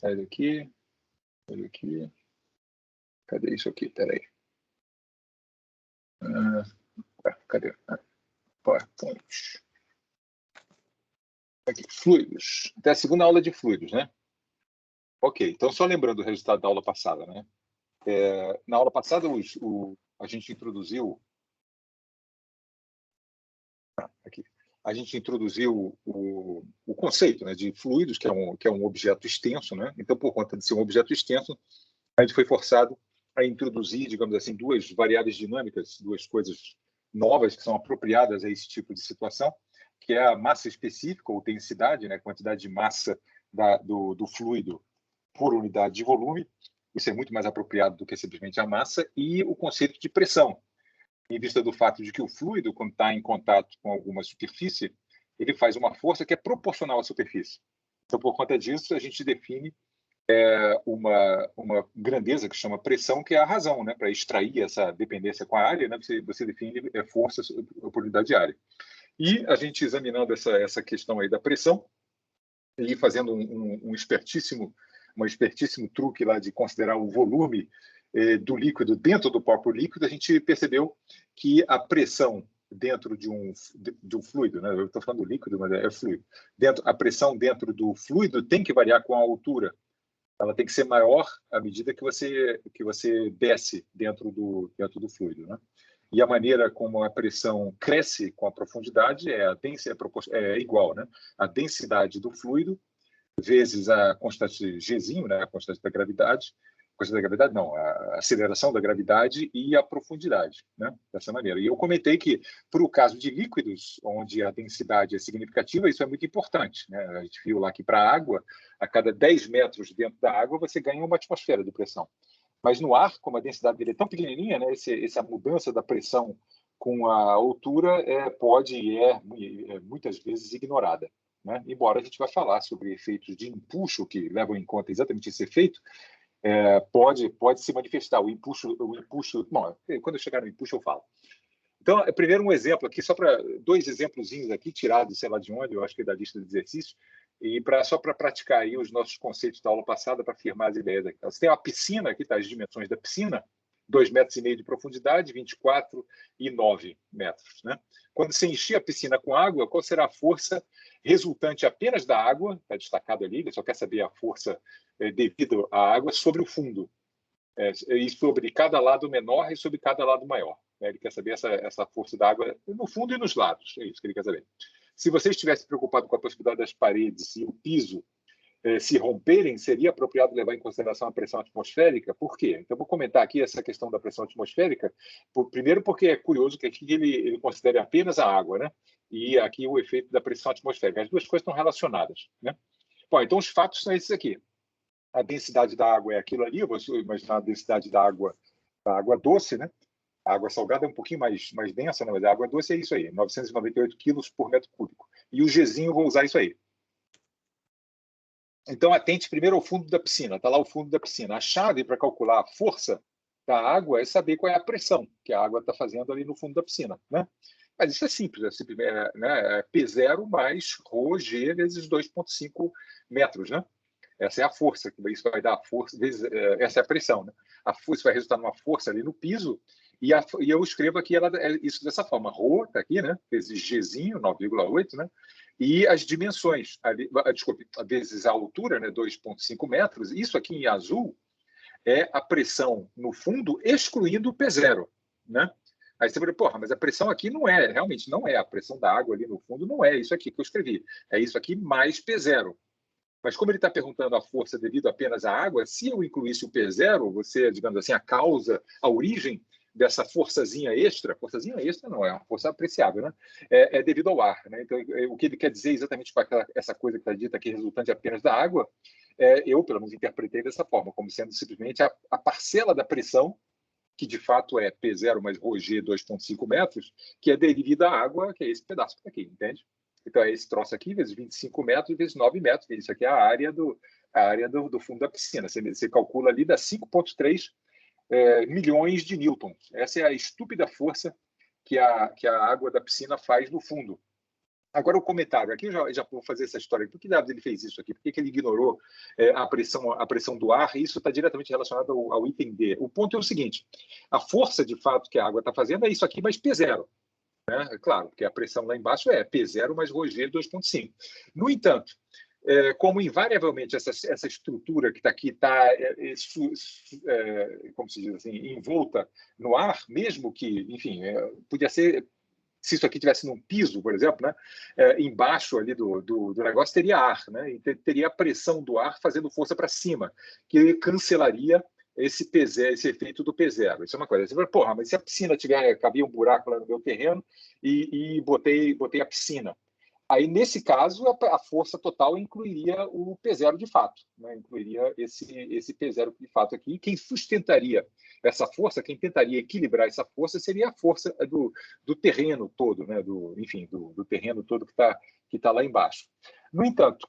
Sai daqui. Sai daqui. Cadê isso aqui? Peraí. Cadê? PowerPoint. Aqui, fluidos. Até a segunda aula de fluidos, né? Ok, então só lembrando o resultado da aula passada, né? Na aula passada, a gente introduziu... Aqui. A gente introduziu o conceito, né, de fluidos, que é um objeto extenso, né? Então, por conta de ser um objeto extenso, a gente foi forçado a introduzir, digamos assim, duas variáveis dinâmicas, duas coisas novas que são apropriadas a esse tipo de situação, que é a massa específica, ou densidade, né, quantidade de massa do fluido por unidade de volume. Isso é muito mais apropriado do que simplesmente a massa, e o conceito de pressão, em vista do fato de que o fluido, quando está em contato com alguma superfície, ele faz uma força que é proporcional à superfície. Então, por conta disso, a gente define uma grandeza que chama pressão, que é a razão, né, para extrair essa dependência com a área, né, você define força por unidade de área. E a gente examinando essa questão aí da pressão e fazendo um espertíssimo truque lá de considerar o volume do líquido dentro do próprio líquido, a gente percebeu que a pressão dentro de um fluido, né? Eu estou falando líquido, mas é fluido. A pressão dentro do fluido tem que variar com a altura. Ela tem que ser maior à medida que você desce dentro do fluido, né? E a maneira como a pressão cresce com a profundidade é igual, né? A densidade do fluido vezes a constante Gzinho, né? A constante da gravidade, não, a aceleração da gravidade e a profundidade, né? Dessa maneira. E eu comentei que, para o caso de líquidos, onde a densidade é significativa, isso é muito importante, né? A gente viu lá que para a água, a cada 10 metros dentro da água, você ganha uma atmosfera de pressão. Mas no ar, como a densidade dele é tão pequenininha, né? Essa mudança da pressão com a altura pode e é muitas vezes ignorada, né? Embora a gente vai falar sobre efeitos de empuxo que levam em conta exatamente esse efeito, pode se manifestar. O empuxo... Bom, quando eu chegar no empuxo eu falo. Então, primeiro um exemplo aqui, só para 2 exemplozinhos aqui, tirados, sei lá de onde, eu acho que é da lista de exercícios, e só para praticar aí os nossos conceitos da aula passada, para afirmar as ideias aqui. Você tem uma piscina aqui, tá, as dimensões da piscina, 2,5 metros de profundidade, 24 e 9 metros. Né? Quando você encher a piscina com água, qual será a força resultante apenas da água? Está destacado ali, ele só quer saber a força devido à água sobre o fundo. E sobre cada lado menor e sobre cada lado maior. Né? Ele quer saber essa força da água no fundo e nos lados. É isso que ele quer saber. Se você estivesse preocupado com a possibilidade das paredes e o piso se romperem, seria apropriado levar em consideração a pressão atmosférica? Por quê? Então, vou comentar aqui essa questão da pressão atmosférica. Primeiro, porque é curioso que aqui ele considere apenas a água, né? E aqui o efeito da pressão atmosférica. As duas coisas estão relacionadas, né? Bom, então os fatos são esses aqui. A densidade da água é aquilo ali, eu vou imaginar a densidade da água doce, né? A água salgada é um pouquinho mais densa, né? Mas a água doce é isso aí, 998 quilos por metro cúbico. E o Gzinho, eu vou usar isso aí. Então, atente primeiro ao fundo da piscina. Está lá o fundo da piscina. A chave para calcular a força da água é saber qual é a pressão que a água está fazendo ali no fundo da piscina, né? Mas isso é simples, né? P0 mais ρg vezes 2,5 metros, né? Essa é a força, que isso vai dar a força, essa é a pressão, né? A força vai resultar numa força ali no piso, e eu escrevo aqui isso dessa forma. Rho está aqui, né? Vezes Gzinho, 9,8, né? E as dimensões, desculpe, vezes a altura, né? 2,5 metros. Isso aqui em azul é a pressão no fundo, excluindo o P0, né? Aí você fala, porra, mas a pressão aqui realmente não é. A pressão da água ali no fundo não é isso aqui que eu escrevi. É isso aqui mais P0. Mas como ele está perguntando a força devido apenas à água, se eu incluísse o P0, você, digamos assim, a causa, a origem dessa forçazinha extra não, é uma força apreciável, né? É devido ao ar, né? Então, o que ele quer dizer exatamente com essa coisa que está dita aqui, resultante apenas da água, eu, pelo menos, interpretei dessa forma, como sendo simplesmente a parcela da pressão, que de fato é P0 mais ρg 2,5 metros, que é devida à água, que é esse pedaço aqui, entende? Então, é esse troço aqui, vezes 25 metros, vezes 9 metros. Isso aqui é a área do fundo da piscina. Você calcula ali, dá 5,3 milhões de newtons. Essa é a estúpida força que a água da piscina faz no fundo. Agora, o comentário. Aqui eu já vou fazer essa história. Por que ele fez isso aqui? Por que ele ignorou a pressão do ar? Isso está diretamente relacionado ao item D. O ponto é o seguinte: a força, de fato, que a água está fazendo é isso aqui, mas P0. Né? É claro, porque a pressão lá embaixo é P0 mais ρg 2,5. No entanto, como invariavelmente essa estrutura que está aqui está, como se diz assim, envolta no ar, mesmo que, enfim, podia ser, se isso aqui tivesse num piso, por exemplo, né, embaixo ali do negócio teria ar, né, e teria a pressão do ar fazendo força para cima, que cancelaria esse P0, esse efeito do P0. Isso é uma coisa. Você fala, porra, mas se a piscina cabia um buraco lá no meu terreno e botei a piscina. Aí, nesse caso, a força total incluiria o P0 de fato, né? Incluiria esse P0 de fato aqui. Quem sustentaria essa força, quem tentaria equilibrar essa força, seria a força do terreno todo, né? Enfim, do terreno todo que tá lá embaixo. No entanto,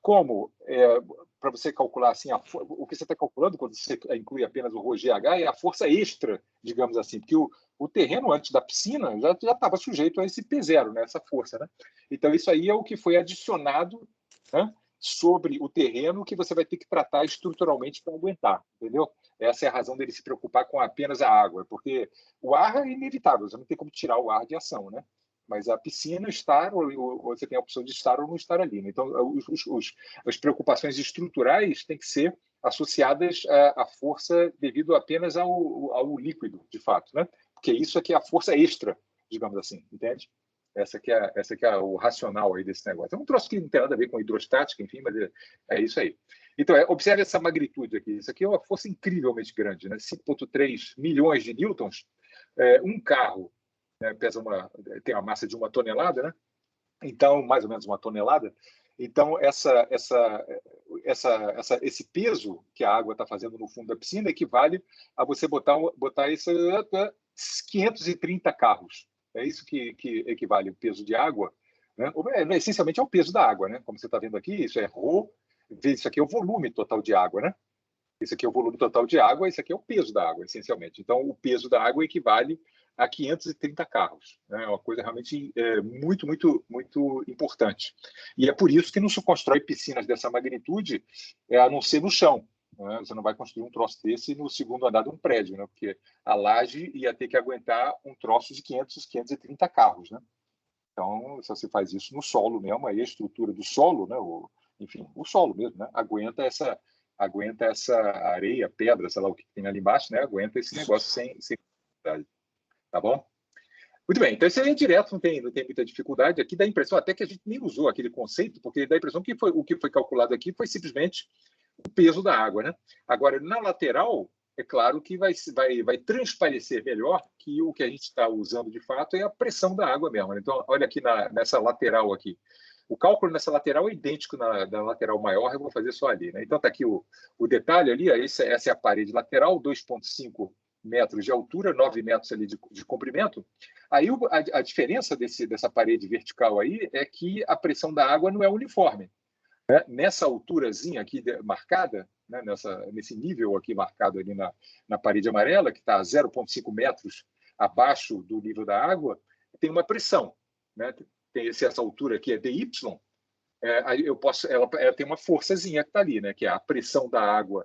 para você calcular assim, o que você está calculando quando você inclui apenas o ρgh é a força extra, digamos assim, porque o terreno antes da piscina já estava sujeito a esse P0, né? Essa força, né? Então, isso aí é o que foi adicionado, né, sobre o terreno que você vai ter que tratar estruturalmente para aguentar, entendeu? Essa é a razão dele se preocupar com apenas a água, porque o ar é inevitável, você não tem como tirar o ar de ação, né? Mas a piscina estar, ou você tem a opção de estar ou não estar ali. Né? Então, as preocupações estruturais têm que ser associadas à força devido apenas ao líquido, de fato, né? Porque isso aqui é a força extra, digamos assim, entende? Essa que é o racional aí desse negócio. É um troço que não tem nada a ver com hidrostática, enfim, mas é isso aí. Então, observe essa magnitude aqui. Isso aqui é uma força incrivelmente grande, né? 5,3 milhões de newtons. Um carro, né, tem uma massa de 1 tonelada, né? Então, mais ou menos 1 tonelada. Então, esse peso que a água está fazendo no fundo da piscina equivale a você botar esse 530 carros. É isso que equivale o peso de água, né? Essencialmente é o peso da água, né? Como você está vendo aqui, isso é ρ, isso aqui é o volume total de água, né? Isso aqui é o volume total de água, isso aqui é o peso da água, essencialmente. Então, o peso da água equivale a 530 carros. Né? É uma coisa realmente muito, muito, muito importante. E é por isso que não se constrói piscinas dessa magnitude, a não ser no chão. Né? Você não vai construir um troço desse no segundo andar de um prédio, né? Porque a laje ia ter que aguentar um troço de 530 carros. Né? Então, se você faz isso no solo mesmo, aí a estrutura do solo, né? Enfim, o solo mesmo, né? Aguenta essa areia, pedra, sei lá o que tem ali embaixo, né? Aguenta esse negócio sem dificuldade. Tá bom? Muito bem, então isso aí é direto, não tem muita dificuldade. Aqui dá a impressão até que a gente nem usou aquele conceito, porque dá a impressão que o que foi calculado aqui foi simplesmente o peso da água, né? Agora, na lateral, é claro que vai transparecer melhor que o que a gente está usando de fato é a pressão da água mesmo. Né? Então, olha aqui nessa lateral aqui. O cálculo nessa lateral é idêntico na lateral maior, eu vou fazer só ali. Né? Então, está aqui o detalhe ali, essa é a parede lateral, 2,5 metros de altura, 9 metros ali de comprimento. Aí a diferença dessa parede vertical aí é que a pressão da água não é uniforme. Né? Nessa alturazinha aqui marcada, né? Nesse nível aqui marcado ali na parede amarela, que está a 0,5 metros abaixo do nível da água, tem uma pressão. Né? Essa altura aqui é dy, ela tem uma forçazinha que está ali, né? Que é a pressão da água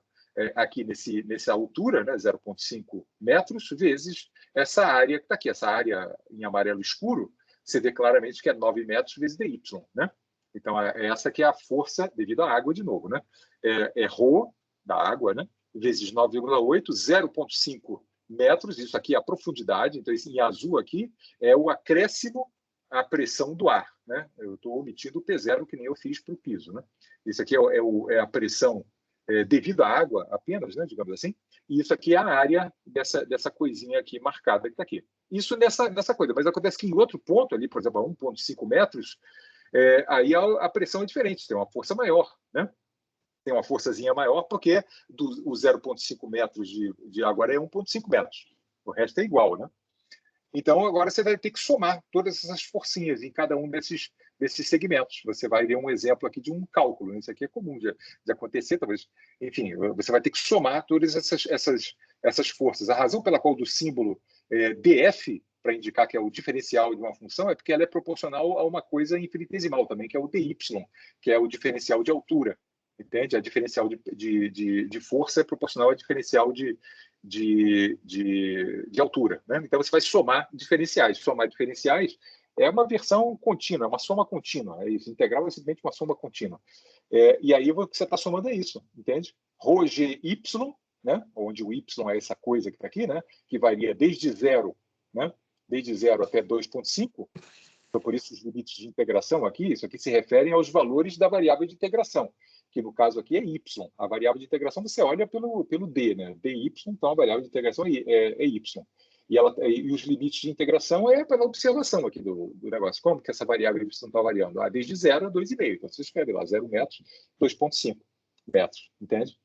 aqui nessa altura, né? 0,5 metros, vezes essa área que está aqui, essa área em amarelo escuro, você vê claramente que é 9 metros vezes dy. Né? Então, essa que é a força devido à água de novo. Né? É ρ da água, né? Vezes 9,8, 0,5 metros, isso aqui é a profundidade, então esse em azul aqui é o acréscimo à pressão do ar. Né? Eu estou omitindo o P0, que nem eu fiz para o piso. Né? Isso aqui é a pressão devido à água apenas, né, digamos assim, e isso aqui é a área dessa coisinha aqui marcada que está aqui. Isso nessa coisa, mas acontece que em outro ponto ali, por exemplo, a 1,5 metros, aí a pressão é diferente, tem uma força maior, né? Tem uma forçazinha maior, porque o 0,5 metros de água é 1,5 metros. O resto é igual, né? Então, agora você vai ter que somar todas essas forcinhas em cada um desses segmentos. Você vai ver um exemplo aqui de um cálculo. Isso aqui é comum de acontecer, talvez. Enfim, você vai ter que somar todas essas forças. A razão pela qual do símbolo DF para indicar que é o diferencial de uma função, é porque ela é proporcional a uma coisa infinitesimal também, que é o dy, que é o diferencial de altura. Entende? A diferencial de força é proporcional ao diferencial de altura. Né? Então, você vai somar diferenciais. Somar diferenciais é uma versão contínua, é uma soma contínua. É isso. Integral é simplesmente uma soma contínua. E aí você está somando isso, entende? Ρgy, né? Onde o y é essa coisa que está aqui, né? Que varia desde zero, né? Desde 0 até 2,5. Então, por isso, os limites de integração aqui, isso aqui se referem aos valores da variável de integração, que no caso aqui é y. A variável de integração você olha pelo d, né? dy, então a variável de integração é y. E os limites de integração é pela observação aqui do negócio. Como que essa variável y está variando? Desde 0 a 2,5. Então, você escreve lá 0 metros, 2,5 metros, entende?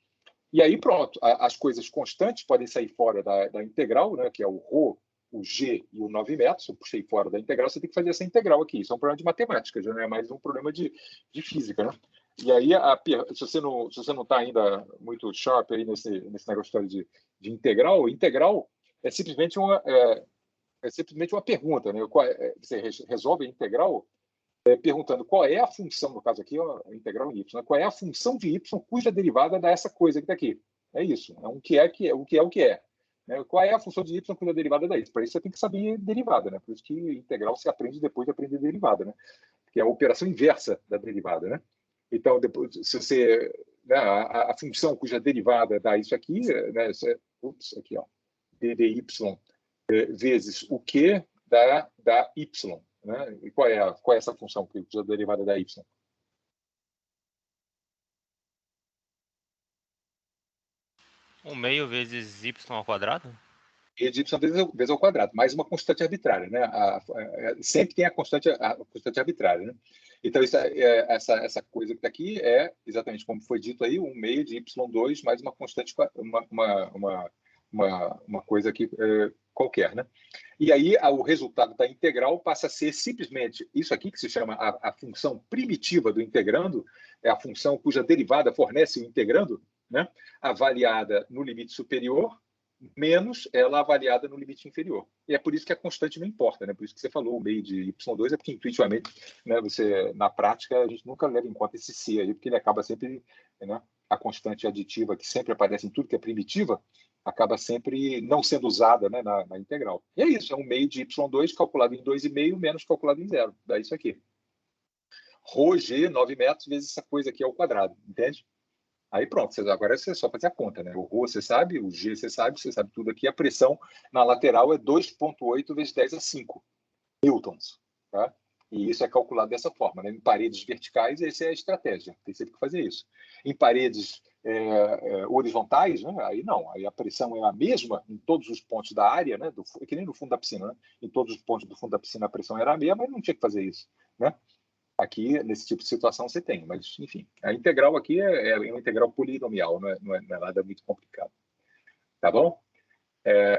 E aí, pronto, as coisas constantes podem sair fora da integral, né, que é o ρ, o g e o 9 metros. Eu puxei fora da integral, você tem que fazer essa integral aqui. Isso é um problema de matemática, já não é mais um problema de física. Né? E aí, se você não está ainda muito sharp aí nesse negócio de integral, integral é simplesmente uma pergunta. Né? Você resolve a integral perguntando qual é a função, no caso aqui, a integral em y, né? Qual é a função de y cuja derivada dá essa coisa que está aqui. É isso. É o que é. Né? Qual é a função de y cuja derivada dá isso? Para isso você tem que saber derivada. Né? Por isso que integral se aprende depois de aprender derivada. Né? Que é a operação inversa da derivada. Né? Então, depois, se você... Né, a função cuja derivada dá isso aqui, né, aqui, ó, dy vezes o que dá y. Né? E qual é essa função que usa a derivada da y? 1/2 vezes y ao quadrado? E de y vezes ao quadrado, mais uma constante arbitrária. Né? Sempre tem a constante arbitrária. Né? Então, essa coisa que está aqui é exatamente como foi dito aí, 1/2 de y2 mais uma constante, uma coisa aqui qualquer. Né? E aí, o resultado da integral passa a ser simplesmente isso aqui, que se chama a função primitiva do integrando, é a função cuja derivada fornece o integrando, né? Avaliada no limite superior, menos ela avaliada no limite inferior. E é por isso que a constante não importa, né? Por isso que você falou, o meio de y2 é porque intuitivamente, né, na prática, a gente nunca leva em conta esse c aí, porque ele acaba sempre, né, a constante aditiva que sempre aparece em tudo que é primitiva, acaba sempre não sendo usada, né, na integral. E é isso, é um meio de y2 calculado em 2,5 menos calculado em 0. Dá isso aqui. Ρg, 9 metros, vezes essa coisa aqui ao quadrado, entende? Aí pronto, agora é só fazer a conta, né? O ρ você sabe, o g você sabe tudo aqui. A pressão na lateral é 2,8 vezes 10 a 5 newtons. Tá? E isso é calculado dessa forma. Né? Em paredes verticais, essa é a estratégia. Tem sempre que fazer isso. Em paredes horizontais, né? Aí não. Aí a pressão é a mesma em todos os pontos da área, né? É que nem no fundo da piscina. Né? Em todos os pontos do fundo da piscina a pressão era a mesma, mas não tinha que fazer isso. Né? Aqui, nesse tipo de situação, você tem. Mas, enfim, a integral aqui é uma integral polinomial, não é nada muito complicado. Tá bom?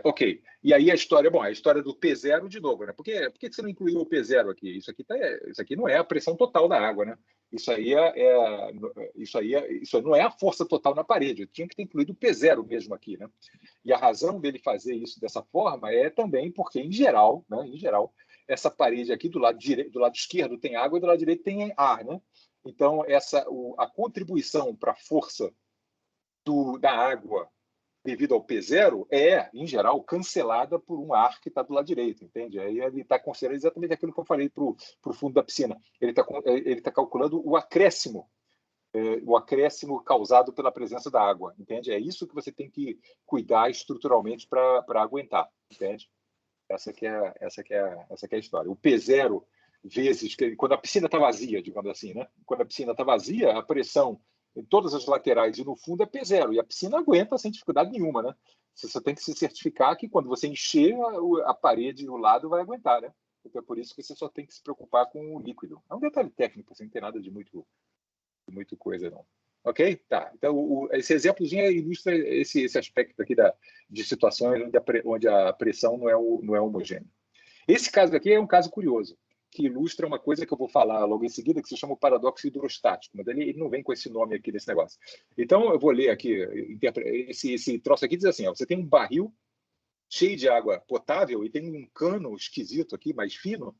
Ok. E aí a história do P0 de novo, né? Por que você não incluiu o P0 aqui? Isso aqui não é a pressão total da água, né? Isso não é a força total na parede. Eu tinha que ter incluído o P0 mesmo aqui, né? E a razão dele fazer isso dessa forma é também porque, em geral, essa parede aqui do lado esquerdo tem água e do lado direito tem ar, né? Então, a contribuição para a força da água devido ao P0 em geral, cancelada por um ar que está do lado direito, entende? Aí ele está considerando exatamente aquilo que eu falei para o fundo da piscina. Ele está calculando o acréscimo causado pela presença da água, entende? É isso que você tem que cuidar estruturalmente para aguentar, entende? Essa que é a história. O P0 vezes, quando a piscina está vazia, digamos assim, né? Quando a piscina está vazia, a pressão em todas as laterais e no fundo é P0, e a piscina aguenta sem dificuldade nenhuma, né? Você só tem que se certificar que quando você encher, a parede e o lado vai aguentar, né? Então é por isso que você só tem que se preocupar com o líquido. É um detalhe técnico, assim, não tem nada de muito coisa, não. Ok? Tá. Então, esse exemplozinho ilustra esse aspecto aqui de situações onde a pressão não é homogênea. Esse caso aqui é um caso curioso, que ilustra uma coisa que eu vou falar logo em seguida, que se chama o paradoxo hidrostático, mas ele não vem com esse nome aqui desse negócio. Então, eu vou ler aqui, esse troço aqui diz assim, ó, você tem um barril cheio de água potável e tem um cano esquisito aqui, mais fino,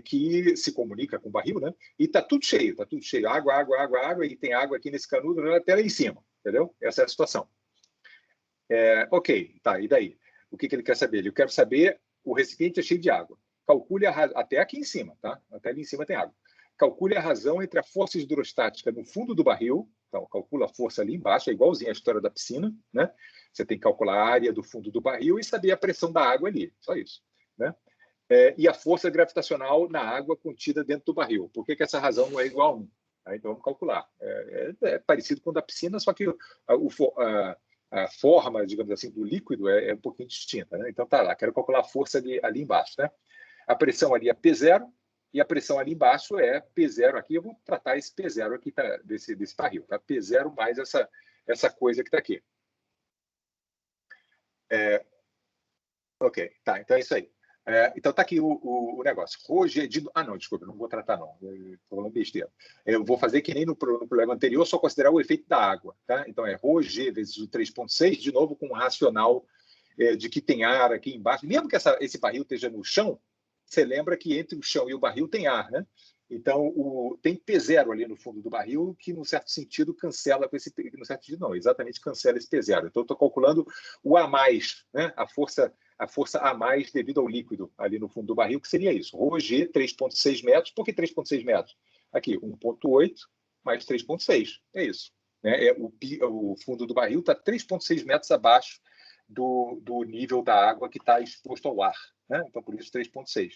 que se comunica com o barril, né? E está tudo cheio, água, água, água, água, e tem água aqui nesse canudo até lá em cima, entendeu? Essa é a situação. Ok, tá, e daí? O que ele quer saber? Ele quer saber, o recipiente é cheio de água. Calcule até aqui em cima, tá? Até ali em cima tem água. Calcule a razão entre a força hidrostática no fundo do barril, então calcula a força ali embaixo, é igualzinho a história da piscina, né? Você tem que calcular a área do fundo do barril e saber a pressão da água ali, só isso, né? E a força gravitacional na água contida dentro do barril. Por que essa razão não é igual a 1? Então vamos calcular. É parecido com o da piscina, só que a forma, digamos assim, do líquido é um pouquinho distinta, né? Então tá lá, quero calcular a força ali embaixo, né? A pressão ali é P0 e a pressão ali embaixo é P0 aqui. Eu vou tratar esse P0 aqui desse barril, tá? P0 mais essa coisa que está aqui. Ok, tá, então é isso aí. Então tá aqui o negócio. Ρg de... não, desculpa, não vou tratar não. Estou falando besteira. Eu vou fazer que nem no problema anterior, só considerar o efeito da água, tá? Então é Ρg vezes o 3,6, de novo com um racional de que tem ar aqui embaixo. Mesmo que esse barril esteja no chão, você lembra que entre o chão e o barril tem ar, né? Então, tem P0 ali no fundo do barril que, num certo sentido, cancela com esse... No certo sentido, não, exatamente cancela esse P0. Então, eu estou calculando o A+, né? A força a mais devido ao líquido ali no fundo do barril, que seria isso. Ρg, 3,6 metros. Por que 3,6 metros? Aqui, 1,8 mais 3,6. É isso. Né? O fundo do barril está 3,6 metros abaixo do nível da água que está exposto ao ar. Né? Então, por isso, 3,6.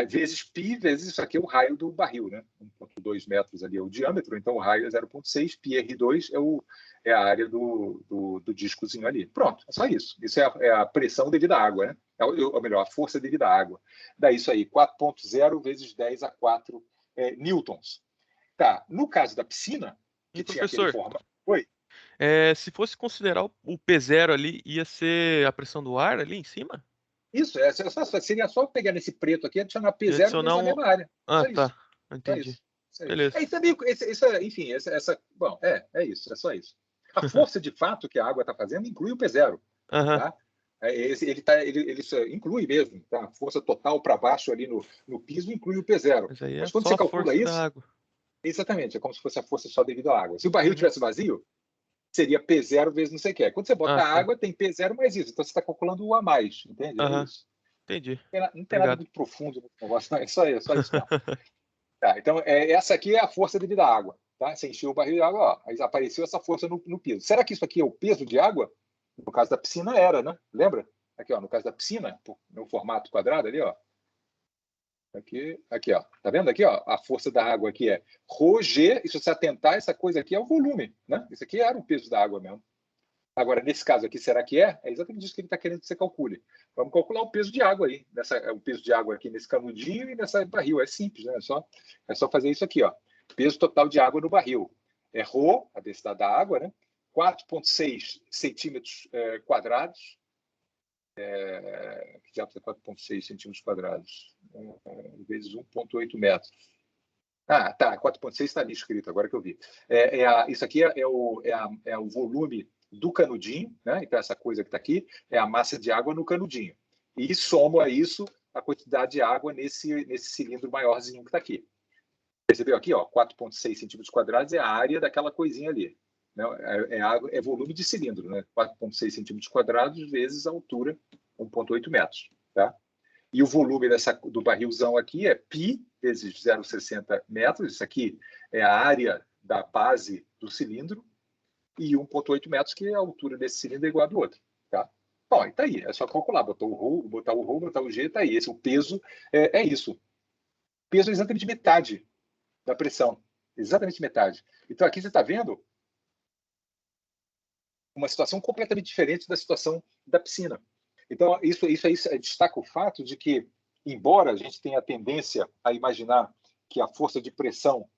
Vezes π, vezes isso aqui é o raio do barril, né? 1,2 metros ali é o diâmetro, então o raio é 0,6, πr2 é a área do discozinho ali. Pronto, é só isso. Isso é a pressão devida à água, né? Ou melhor, a força devida à água. Dá isso aí, 4,0 vezes 10 a 4 newtons. Tá, no caso da piscina, que tinha aquele forma... Oi? Se fosse considerar o P0 ali, ia ser a pressão do ar ali em cima? Isso, seria só pegar nesse preto aqui e adicionar P0 adicionar na mesma área. Ah, tá. Entendi. Beleza. Enfim, bom, é isso, é só isso. A força, de fato, que a água está fazendo inclui o P0. Tá? Ele inclui mesmo. Tá? A força total para baixo ali no piso inclui o P0. Mas quando você calcula isso... Da água. Exatamente, é como se fosse a força só devido à água. Se o barril estivesse vazio, seria P0 vezes não sei o que. Quando você bota a água, tem P0 mais isso. Então, você está calculando o a mais, entende? É isso. Entendi. Não tem nada muito profundo no negócio, não. É só isso mesmo. Tá, então, essa aqui é a força devido à água. Tá? Você encheu o barril de água, ó, aí apareceu essa força no piso. Será que isso aqui é o peso de água? No caso da piscina era, né? Lembra? Aqui, ó, no caso da piscina, no formato quadrado ali, ó. Aqui, ó. Tá vendo aqui, ó? A força da água aqui é Ρg, e se você atentar, essa coisa aqui é o volume, né? Isso aqui era o peso da água mesmo. Agora, nesse caso aqui, será que é? É exatamente isso que ele está querendo que você calcule. Vamos calcular o peso de água aí. O peso de água aqui nesse canudinho e nessa barril. É simples, né? É só fazer isso aqui, ó. Peso total de água no barril. É ρ, a densidade da água, né? 4,6 centímetros quadrados. Que diabo é 4,6 centímetros quadrados? Vezes 1,8 metros. Ah, tá. 4,6 está ali escrito, agora que eu vi. Isso aqui é o volume do canudinho, né? Então, essa coisa que está aqui é a massa de água no canudinho. E somo a isso a quantidade de água nesse cilindro maiorzinho que está aqui. Percebeu aqui? 4,6 centímetros quadrados é a área daquela coisinha ali. Né? É volume de cilindro, né? 4,6 centímetros quadrados vezes a altura, 1,8 metros. Tá? E o volume do barrilzão aqui é π vezes 0,60 metros. Isso aqui é a área da base do cilindro. E 1,8 metros, que é a altura desse cilindro é igual a do outro. Tá? Bom, está aí. É só calcular. Botar o G, está aí. O peso é isso. O peso é exatamente metade da pressão. Exatamente metade. Então, aqui você está vendo uma situação completamente diferente da situação da piscina. Então, isso aí destaca o fato de que, embora a gente tenha a tendência a imaginar que a força de pressão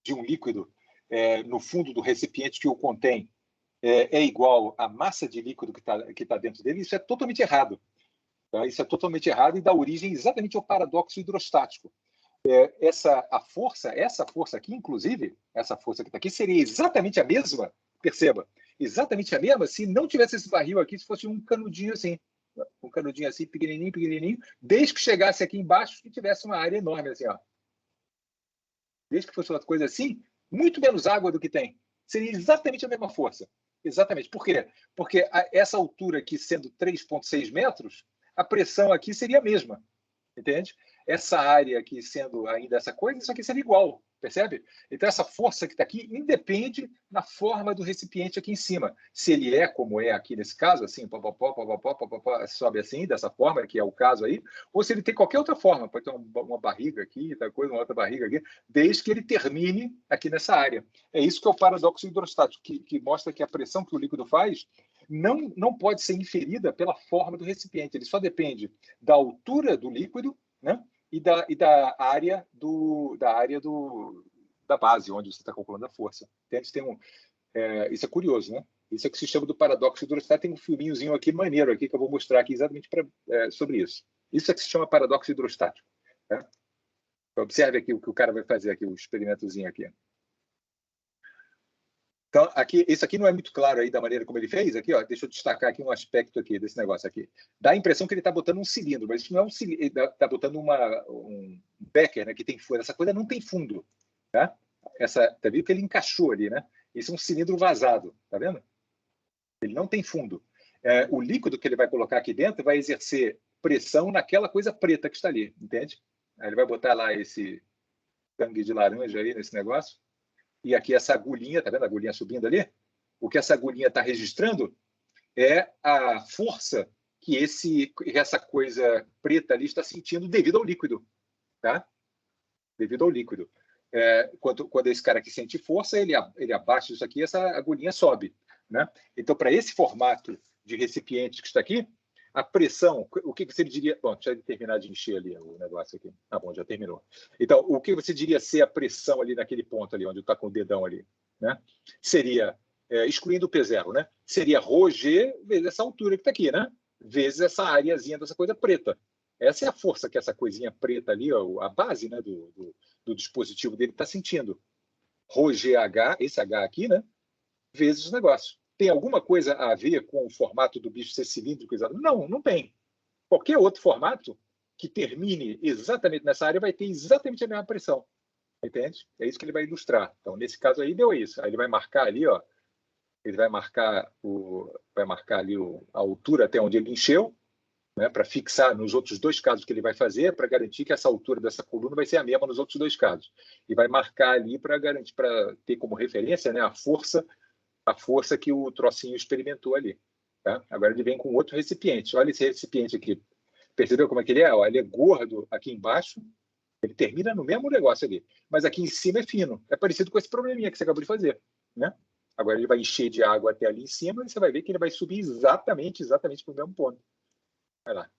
de um líquido no fundo do recipiente que o contém é igual à massa de líquido que tá dentro dele, isso é totalmente errado. Tá? Isso é totalmente errado e dá origem exatamente ao paradoxo hidrostático. Essa força aqui, inclusive, essa força que está aqui, seria exatamente a mesma Perceba, exatamente a mesma se não tivesse esse barril aqui, se fosse um canudinho assim, pequenininho, pequenininho, desde que chegasse aqui embaixo e tivesse uma área enorme assim, ó. Desde que fosse uma coisa assim, muito menos água do que tem. Seria exatamente a mesma força. Exatamente. Por quê? Porque essa altura aqui, sendo 3,6 metros, a pressão aqui seria a mesma. Entende? Essa área aqui sendo ainda essa coisa, isso aqui seria igual. Percebe? Então, essa força que está aqui independe da forma do recipiente aqui em cima. Se ele é como é aqui nesse caso, assim, sobe assim, dessa forma, que é o caso aí, ou se ele tem qualquer outra forma, pode ter uma barriga aqui, uma outra barriga aqui, desde que ele termine aqui nessa área. É isso que é o paradoxo hidrostático, que mostra que a pressão que o líquido faz não pode ser inferida pela forma do recipiente. Ele só depende da altura do líquido, né? E da área da base, onde você está calculando a força. Isso é curioso, né? Isso é que se chama do paradoxo hidrostático. Tem um filminhozinho aqui maneiro aqui que eu vou mostrar aqui exatamente sobre isso. Isso é que se chama paradoxo hidrostático. Tá? Observe aqui o que o cara vai fazer aqui, o experimentozinho aqui. Então, isso aqui não é muito claro aí da maneira como ele fez. Aqui, ó, deixa eu destacar aqui um aspecto aqui desse negócio aqui. Dá a impressão que ele está botando um cilindro, mas isso não é um cilindro. Ele está botando um becker, né, que tem fundo. Essa coisa não tem fundo. Tá vendo que ele encaixou ali, né? Isso é um cilindro vazado, tá vendo? Ele não tem fundo. O líquido que ele vai colocar aqui dentro vai exercer pressão naquela coisa preta que está ali, entende? Aí ele vai botar lá esse tangue de laranja aí nesse negócio. E aqui essa agulhinha, tá vendo a agulhinha subindo ali? O que essa agulhinha está registrando é a força que essa coisa preta ali está sentindo devido ao líquido, tá? Devido ao líquido. Quando esse cara aqui sente força, ele abaixa isso aqui, essa agulhinha sobe, né? Então, para esse formato de recipiente que está aqui, a pressão, o que você diria? Bom, deixa eu terminar de encher ali o negócio aqui. Ah, bom, já terminou. Então, o que você diria ser a pressão ali naquele ponto ali, onde está com o dedão ali, né? Seria, excluindo o P0, né? Seria ρg vezes essa altura que está aqui, né? Vezes essa areazinha dessa coisa preta. Essa é a força que essa coisinha preta ali, ó, a base, né, do dispositivo dele está sentindo. ρgh, esse H aqui, né? Vezes o negócio. Tem alguma coisa a ver com o formato do bicho ser cilíndrico? Não, não tem. Qualquer outro formato que termine exatamente nessa área vai ter exatamente a mesma pressão. Entende? É isso que ele vai ilustrar. Então, nesse caso aí, deu isso. Aí ele vai marcar ali, ó. Ele vai marcar ali a altura até onde ele encheu, né, para fixar nos outros dois casos que ele vai fazer, para garantir que essa altura dessa coluna vai ser a mesma nos outros dois casos. E vai marcar ali para garantir, para ter como referência, né, a força que o trocinho experimentou ali. Tá? Agora ele vem com outro recipiente. Olha esse recipiente aqui. Percebeu como é que ele é? Ele é gordo aqui embaixo, ele termina no mesmo negócio ali. Mas aqui em cima é fino. É parecido com esse probleminha que você acabou de fazer. Né? Agora ele vai encher de água até ali em cima e você vai ver que ele vai subir exatamente para o mesmo ponto. Vai lá.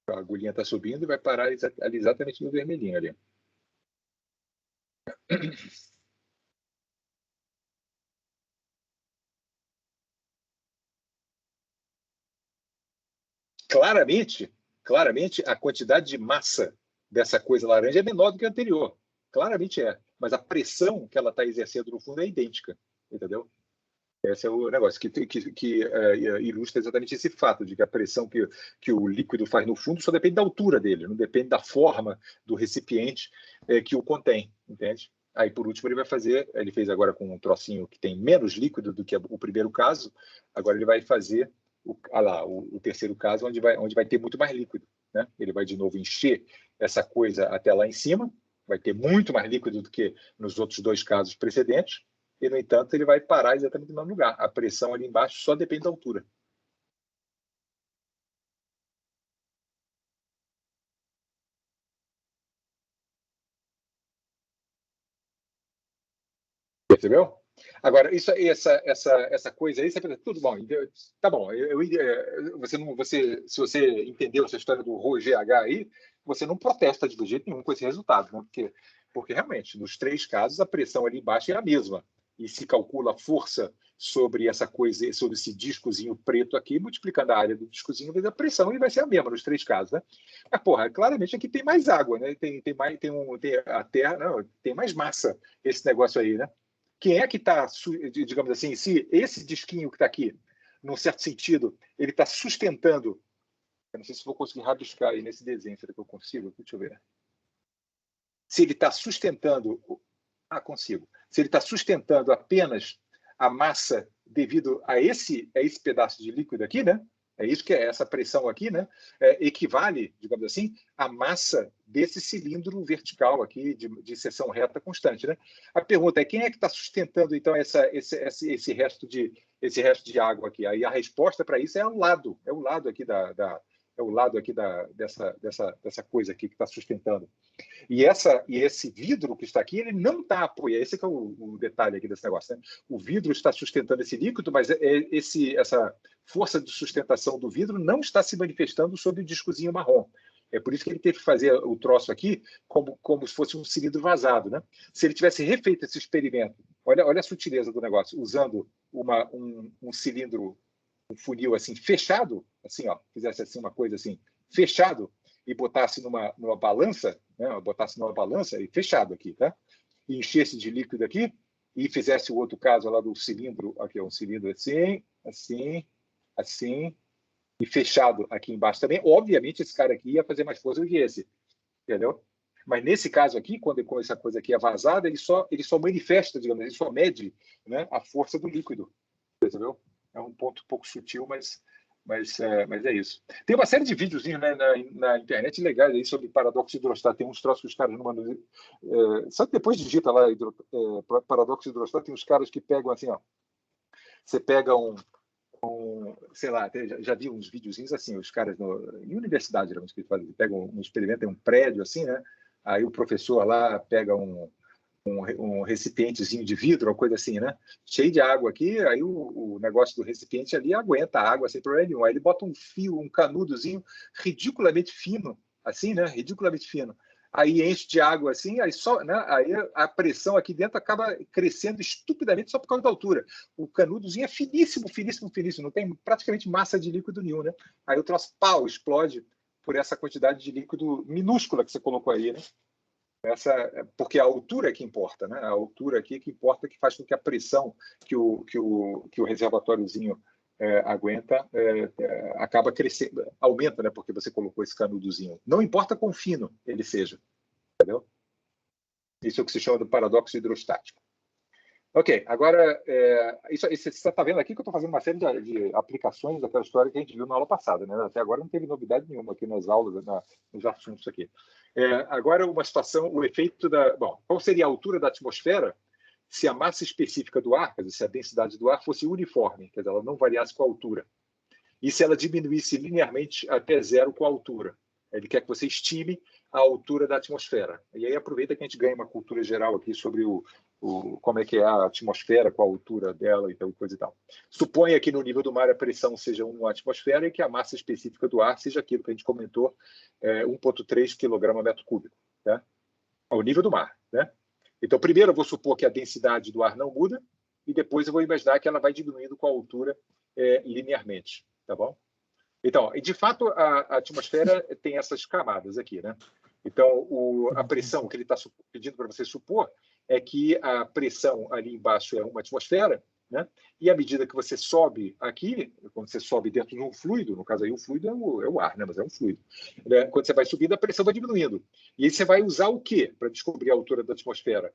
A agulhinha está subindo e vai parar ali exatamente no vermelhinho ali. Claramente, a quantidade de massa dessa coisa laranja é menor do que a anterior. Claramente é. Mas a pressão que ela está exercendo no fundo é idêntica. Entendeu? Esse é o negócio que ilustra exatamente esse fato de que a pressão que o líquido faz no fundo só depende da altura dele, não depende da forma do recipiente que o contém, entende? Aí, por último, ele fez agora com um trocinho que tem menos líquido do que o primeiro caso, agora ele vai fazer o terceiro caso, onde vai ter muito mais líquido, né? Ele vai de novo encher essa coisa até lá em cima, vai ter muito mais líquido do que nos outros dois casos precedentes, e, no entanto, ele vai parar exatamente no mesmo lugar. A pressão ali embaixo só depende da altura. Percebeu? Agora, essa coisa aí, você pensa, tudo bom, tá bom. Se você entendeu essa história do ρgh aí, você não protesta de jeito nenhum com esse resultado, né? Porque realmente, nos três casos, a pressão ali embaixo é a mesma. e se calcula a força sobre essa coisa, sobre esse discozinho preto aqui, multiplicando a área do discozinho vezes a pressão, e vai ser a mesma nos 3 casos, né? Mas, porra, claramente aqui tem mais água, né? Tem a Terra, não, tem mais massa esse negócio aí, né? Quem é que está, digamos assim, se esse disquinho que está aqui, num certo sentido, ele está sustentando, eu não sei se vou conseguir rabiscar aí nesse desenho, será que eu consigo? Deixa eu ver. Se ele está sustentando, consigo. Se ele está sustentando apenas a massa devido a esse pedaço de líquido aqui, né? É isso que é essa pressão aqui, né? Equivale, digamos assim, à massa desse cilindro vertical aqui de seção reta constante, né? A pergunta é quem é que está sustentando então esse resto de água aqui? Aí a resposta para isso é o lado aqui dessa coisa aqui que está sustentando. E esse vidro que está aqui, ele não está apoiando. Esse que é o detalhe aqui desse negócio, né? O vidro está sustentando esse líquido, mas essa força de sustentação do vidro não está se manifestando sobre o discozinho marrom. É por isso que ele teve que fazer o troço aqui como se fosse um cilindro vazado, né? Se ele tivesse refeito esse experimento, olha a sutileza do negócio, usando um cilindro, um funil assim fechado, assim, ó, fizesse assim uma coisa assim fechado e botasse numa balança, né? Botasse numa balança e fechado aqui, tá? E enchesse de líquido aqui e fizesse o outro caso lá do cilindro, aqui, um cilindro assim, assim, assim, e fechado aqui embaixo também. Obviamente, esse cara aqui ia fazer mais força do que esse, entendeu? Mas nesse caso aqui, quando essa coisa aqui é vazada, ele só manifesta, digamos, ele só mede, né, a força do líquido, entendeu? É um ponto um pouco sutil, mas é isso. Tem uma série de videozinhos, né, na internet legais aí sobre paradoxo de hidrostático. Tem uns troços que os caras não mandam. Só que depois digita lá paradoxo de hidrostático, tem uns caras que pegam assim, ó. Você pega sei lá, já vi uns videozinhos assim, os caras em universidade, geralmente, que fazem, pegam um experimento em um prédio assim, né? Aí o professor lá pega um recipientezinho de vidro, uma coisa assim, né? Cheio de água aqui, aí o negócio do recipiente ali aguenta a água sem problema nenhum. Aí ele bota um fio, um canudozinho ridiculamente fino, assim, né? Ridiculamente fino. Aí enche de água assim, aí a pressão aqui dentro acaba crescendo estupidamente só por causa da altura. O canudozinho é finíssimo, finíssimo, finíssimo, não tem praticamente massa de líquido nenhum, né? Aí o troço, pau, explode por essa quantidade de líquido minúscula que você colocou aí, né? Porque a altura é que importa, né? A altura aqui que importa, que faz com que a pressão que o reservatóriozinho aguenta acaba crescendo, aumenta, né? Porque você colocou esse canudozinho. Não importa quão fino ele seja, entendeu? Isso é o que se chama do paradoxo hidrostático. Ok, agora, você está vendo aqui que eu estou fazendo uma série de aplicações daquela história que a gente viu na aula passada, né? Até agora não teve novidade nenhuma aqui nas aulas, nos assuntos aqui. Agora, uma situação, o efeito Bom, qual seria a altura da atmosfera se a massa específica do ar, quer dizer, se a densidade do ar fosse uniforme, quer dizer, ela não variasse com a altura, e se ela diminuísse linearmente até zero com a altura? Ele quer que você estime a altura da atmosfera. E aí aproveita que a gente ganha uma cultura geral aqui sobre como é que é a atmosfera, qual a altura dela e tal, coisa e tal. Suponha que no nível do mar a pressão seja 1 atmosfera e que a massa específica do ar seja aquilo que a gente comentou, 1,3 kg/m3, tá? Ao nível do mar, né? Então, primeiro eu vou supor que a densidade do ar não muda e depois eu vou imaginar que ela vai diminuindo com a altura linearmente, tá bom? Então, de fato, a atmosfera tem essas camadas aqui, né? Então, a pressão que ele está pedindo para você supor é que a pressão ali embaixo é 1 atmosfera, né? E à medida que você sobe aqui, quando você sobe dentro de um fluido, no caso aí o fluido é o ar, né? Mas é um fluido. Né? Quando você vai subindo, a pressão vai diminuindo. E aí você vai usar o quê para descobrir a altura da atmosfera?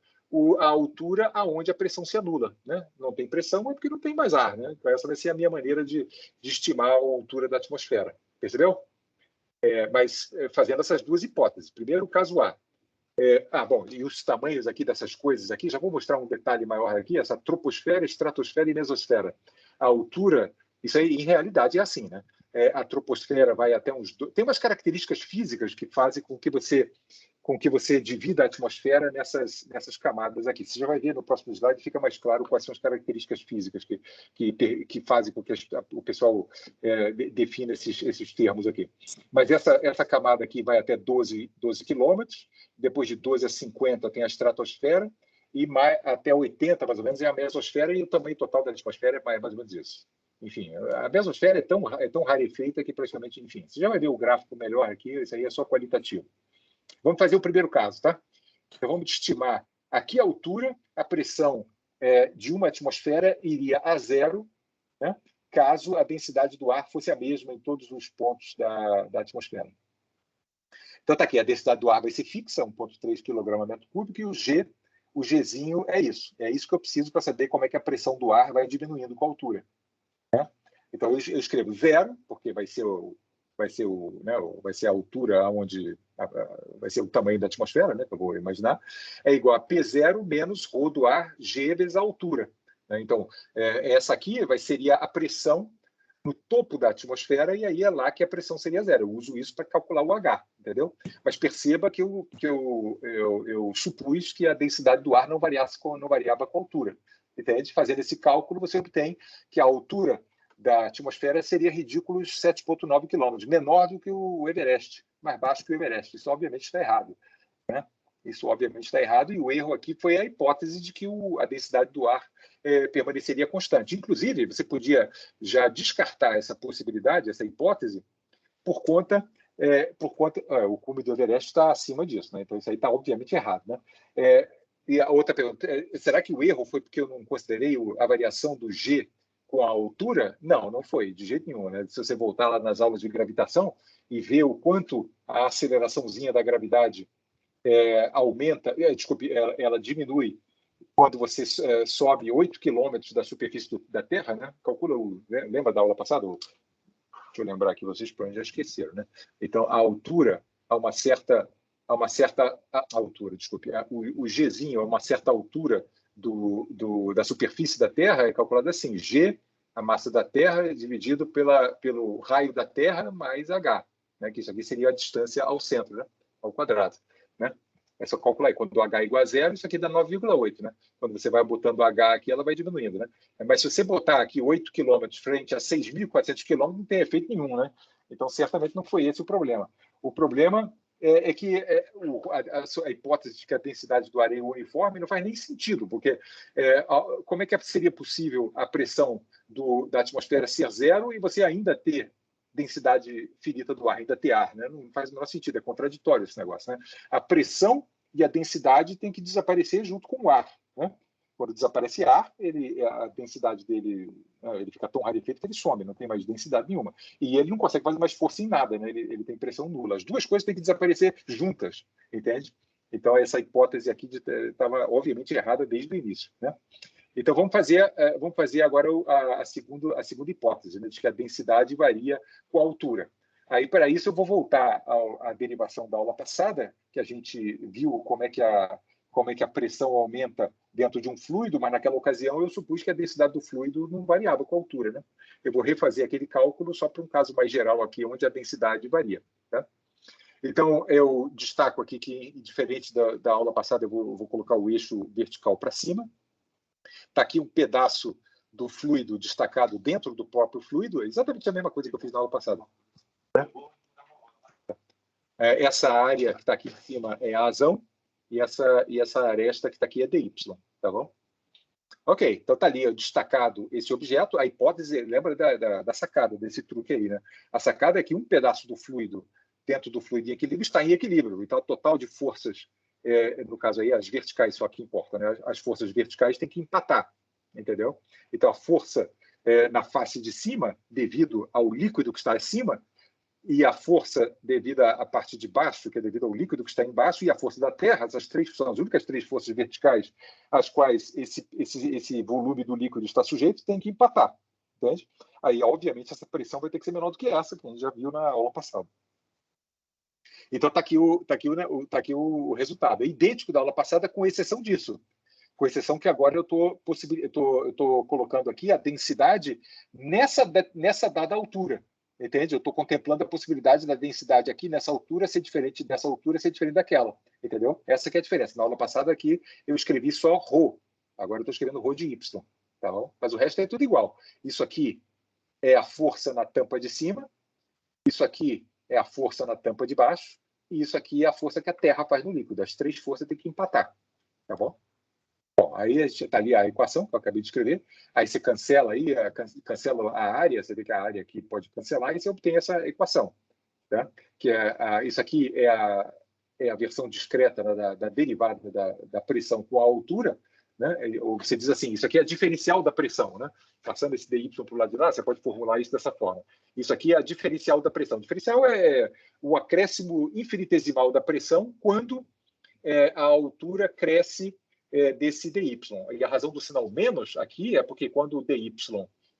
A altura aonde a pressão se anula, né? Não tem pressão é porque não tem mais ar, né? Então essa vai ser a minha maneira de estimar a altura da atmosfera. Percebeu? Mas fazendo essas duas hipóteses. Primeiro, o caso A. Bom, e os tamanhos aqui dessas coisas aqui, já vou mostrar um detalhe maior aqui, essa troposfera, estratosfera e mesosfera. A altura, isso aí em realidade é assim, né? A troposfera vai até tem umas características físicas que fazem com que você divida a atmosfera nessas camadas aqui. Você já vai ver no próximo slide, fica mais claro quais são as características físicas que fazem com que o pessoal defina esses termos aqui. Mas essa camada aqui vai até 12 quilômetros, depois de 12 a 50 tem a estratosfera, e até 80, mais ou menos, é a mesosfera, e o tamanho total da atmosfera é mais ou menos isso. Enfim, a mesosfera é tão rarefeita que praticamente, enfim, você já vai ver o gráfico melhor aqui, isso aí é só qualitativo. Vamos fazer o primeiro caso, tá? Então, vamos estimar aqui a altura, a pressão de uma atmosfera iria a zero, né, caso a densidade do ar fosse a mesma em todos os pontos da atmosfera. Então, está aqui, a densidade do ar vai ser fixa, 1,3 kg/m3, e o Gzinho é isso. É isso que eu preciso para saber como é que a pressão do ar vai diminuindo com a altura. Né? Então, eu escrevo zero, porque vai ser a altura onde vai ser o tamanho da atmosfera, né, que eu vou imaginar, é igual a P0 menos ρ do ar, G vezes a altura. Né? Então, essa aqui seria a pressão no topo da atmosfera, e aí é lá que a pressão seria zero. Eu uso isso para calcular o H, entendeu? Mas perceba que eu supus que a densidade do ar não variava com a altura. Entende? Fazendo esse cálculo, você obtém que a altura da atmosfera seria ridículos 7,9 km, menor do que o Everest, mais baixo que o Everest. Isso, obviamente, está errado. Né? Isso, obviamente, está errado, e o erro aqui foi a hipótese de que a densidade do ar permaneceria constante. Inclusive, você podia já descartar essa possibilidade, essa hipótese, por conta o cume do Everest está acima disso. Né? Então, isso aí está, obviamente, errado. Né? E a outra pergunta, será que o erro foi porque eu não considerei a variação do G com a altura? Não, não foi, de jeito nenhum. Né? Se você voltar lá nas aulas de gravitação e ver o quanto a aceleraçãozinha da gravidade aumenta, ela diminui quando você sobe 8 quilômetros da superfície da Terra, né? Calcula, lembra da aula passada? Deixa eu lembrar aqui, vocês já esqueceram, né? Então, a altura, a uma certa altura, desculpe, o Gzinho, a uma certa altura da superfície da Terra é calculado assim, G, a massa da Terra, dividido pelo raio da Terra mais H, né? Que isso aqui seria a distância ao centro, né? Ao quadrado. Né? É só calcular aí. Quando o H é igual a zero, isso aqui dá 9,8. Né? Quando você vai botando o H aqui, ela vai diminuindo. Né? Mas se você botar aqui 8 km frente a 6.400 km, não tem efeito nenhum. Né? Então, certamente não foi esse o problema. O problema é que a hipótese de que a densidade do ar é uniforme não faz nem sentido, porque como é que seria possível a pressão da atmosfera ser zero e você ainda ter densidade finita do ar, ainda ter ar, né? Não faz o menor sentido, é contraditório esse negócio. Né? A pressão e a densidade têm que desaparecer junto com o ar. Né? Quando desaparece ar, a densidade dele ele fica tão rarefeito que ele some, não tem mais densidade nenhuma. E ele não consegue fazer mais força em nada, né? Ele tem pressão nula. As duas coisas têm que desaparecer juntas, entende? Então, essa hipótese aqui estava, obviamente, errada desde o início. Né? Então, vamos fazer agora a segunda hipótese, né, de que a densidade varia com a altura. Aí, para isso, eu vou voltar à derivação da aula passada, que a gente viu como é que a pressão aumenta dentro de um fluido, mas naquela ocasião eu supus que a densidade do fluido não variava com a altura. Né? Eu vou refazer aquele cálculo só para um caso mais geral aqui, onde a densidade varia. Tá? Então, eu destaco aqui que, diferente da aula passada, eu vou colocar o eixo vertical para cima. Está aqui um pedaço do fluido destacado dentro do próprio fluido, é exatamente a mesma coisa que eu fiz na aula passada. Essa área que está aqui em cima é a azão, e essa aresta que está aqui é dy, tá bom? Ok, então está ali destacado esse objeto. A hipótese, lembra da sacada, desse truque aí, né? A sacada é que um pedaço do fluido, dentro do fluido em equilíbrio, está em equilíbrio. Então, o total de forças, no caso aí, as verticais só que importa, né? As forças verticais têm que empatar, entendeu? Então, a força na face de cima, devido ao líquido que está acima, e a força devida à parte de baixo, que é devido ao líquido que está embaixo, e a força da Terra, essas três são as únicas três forças verticais às quais esse volume do líquido está sujeito, tem que empatar. Entende? Aí, obviamente, essa pressão vai ter que ser menor do que essa, que a gente já viu na aula passada. Então, está aqui o resultado. É idêntico da aula passada, com exceção disso. Com exceção que agora eu estou colocando aqui a densidade nessa dada altura. Entende? Eu estou contemplando a possibilidade da densidade aqui nessa altura ser diferente dessa altura, ser diferente daquela. Entendeu? Essa que é a diferença. Na aula passada aqui eu escrevi só ρ. Agora eu estou escrevendo ρ de y. Tá bom? Mas o resto é tudo igual. Isso aqui é a força na tampa de cima. Isso aqui é a força na tampa de baixo. E isso aqui é a força que a Terra faz no líquido. As três forças têm que empatar. Tá bom? Bom, aí a gente está ali a equação que eu acabei de escrever, aí você cancela aí, cancela a área, você vê que a área aqui pode cancelar, e você obtém essa equação, tá? Que isso aqui é a versão discreta, né, da derivada da pressão com a altura, né? Ou você diz assim, isso aqui é a diferencial da pressão, né? Passando esse dy para o lado de lá, você pode formular isso dessa forma. Isso aqui é a diferencial da pressão. O diferencial é o acréscimo infinitesimal da pressão quando a altura cresce desse dy. E a razão do sinal menos aqui é porque quando o dy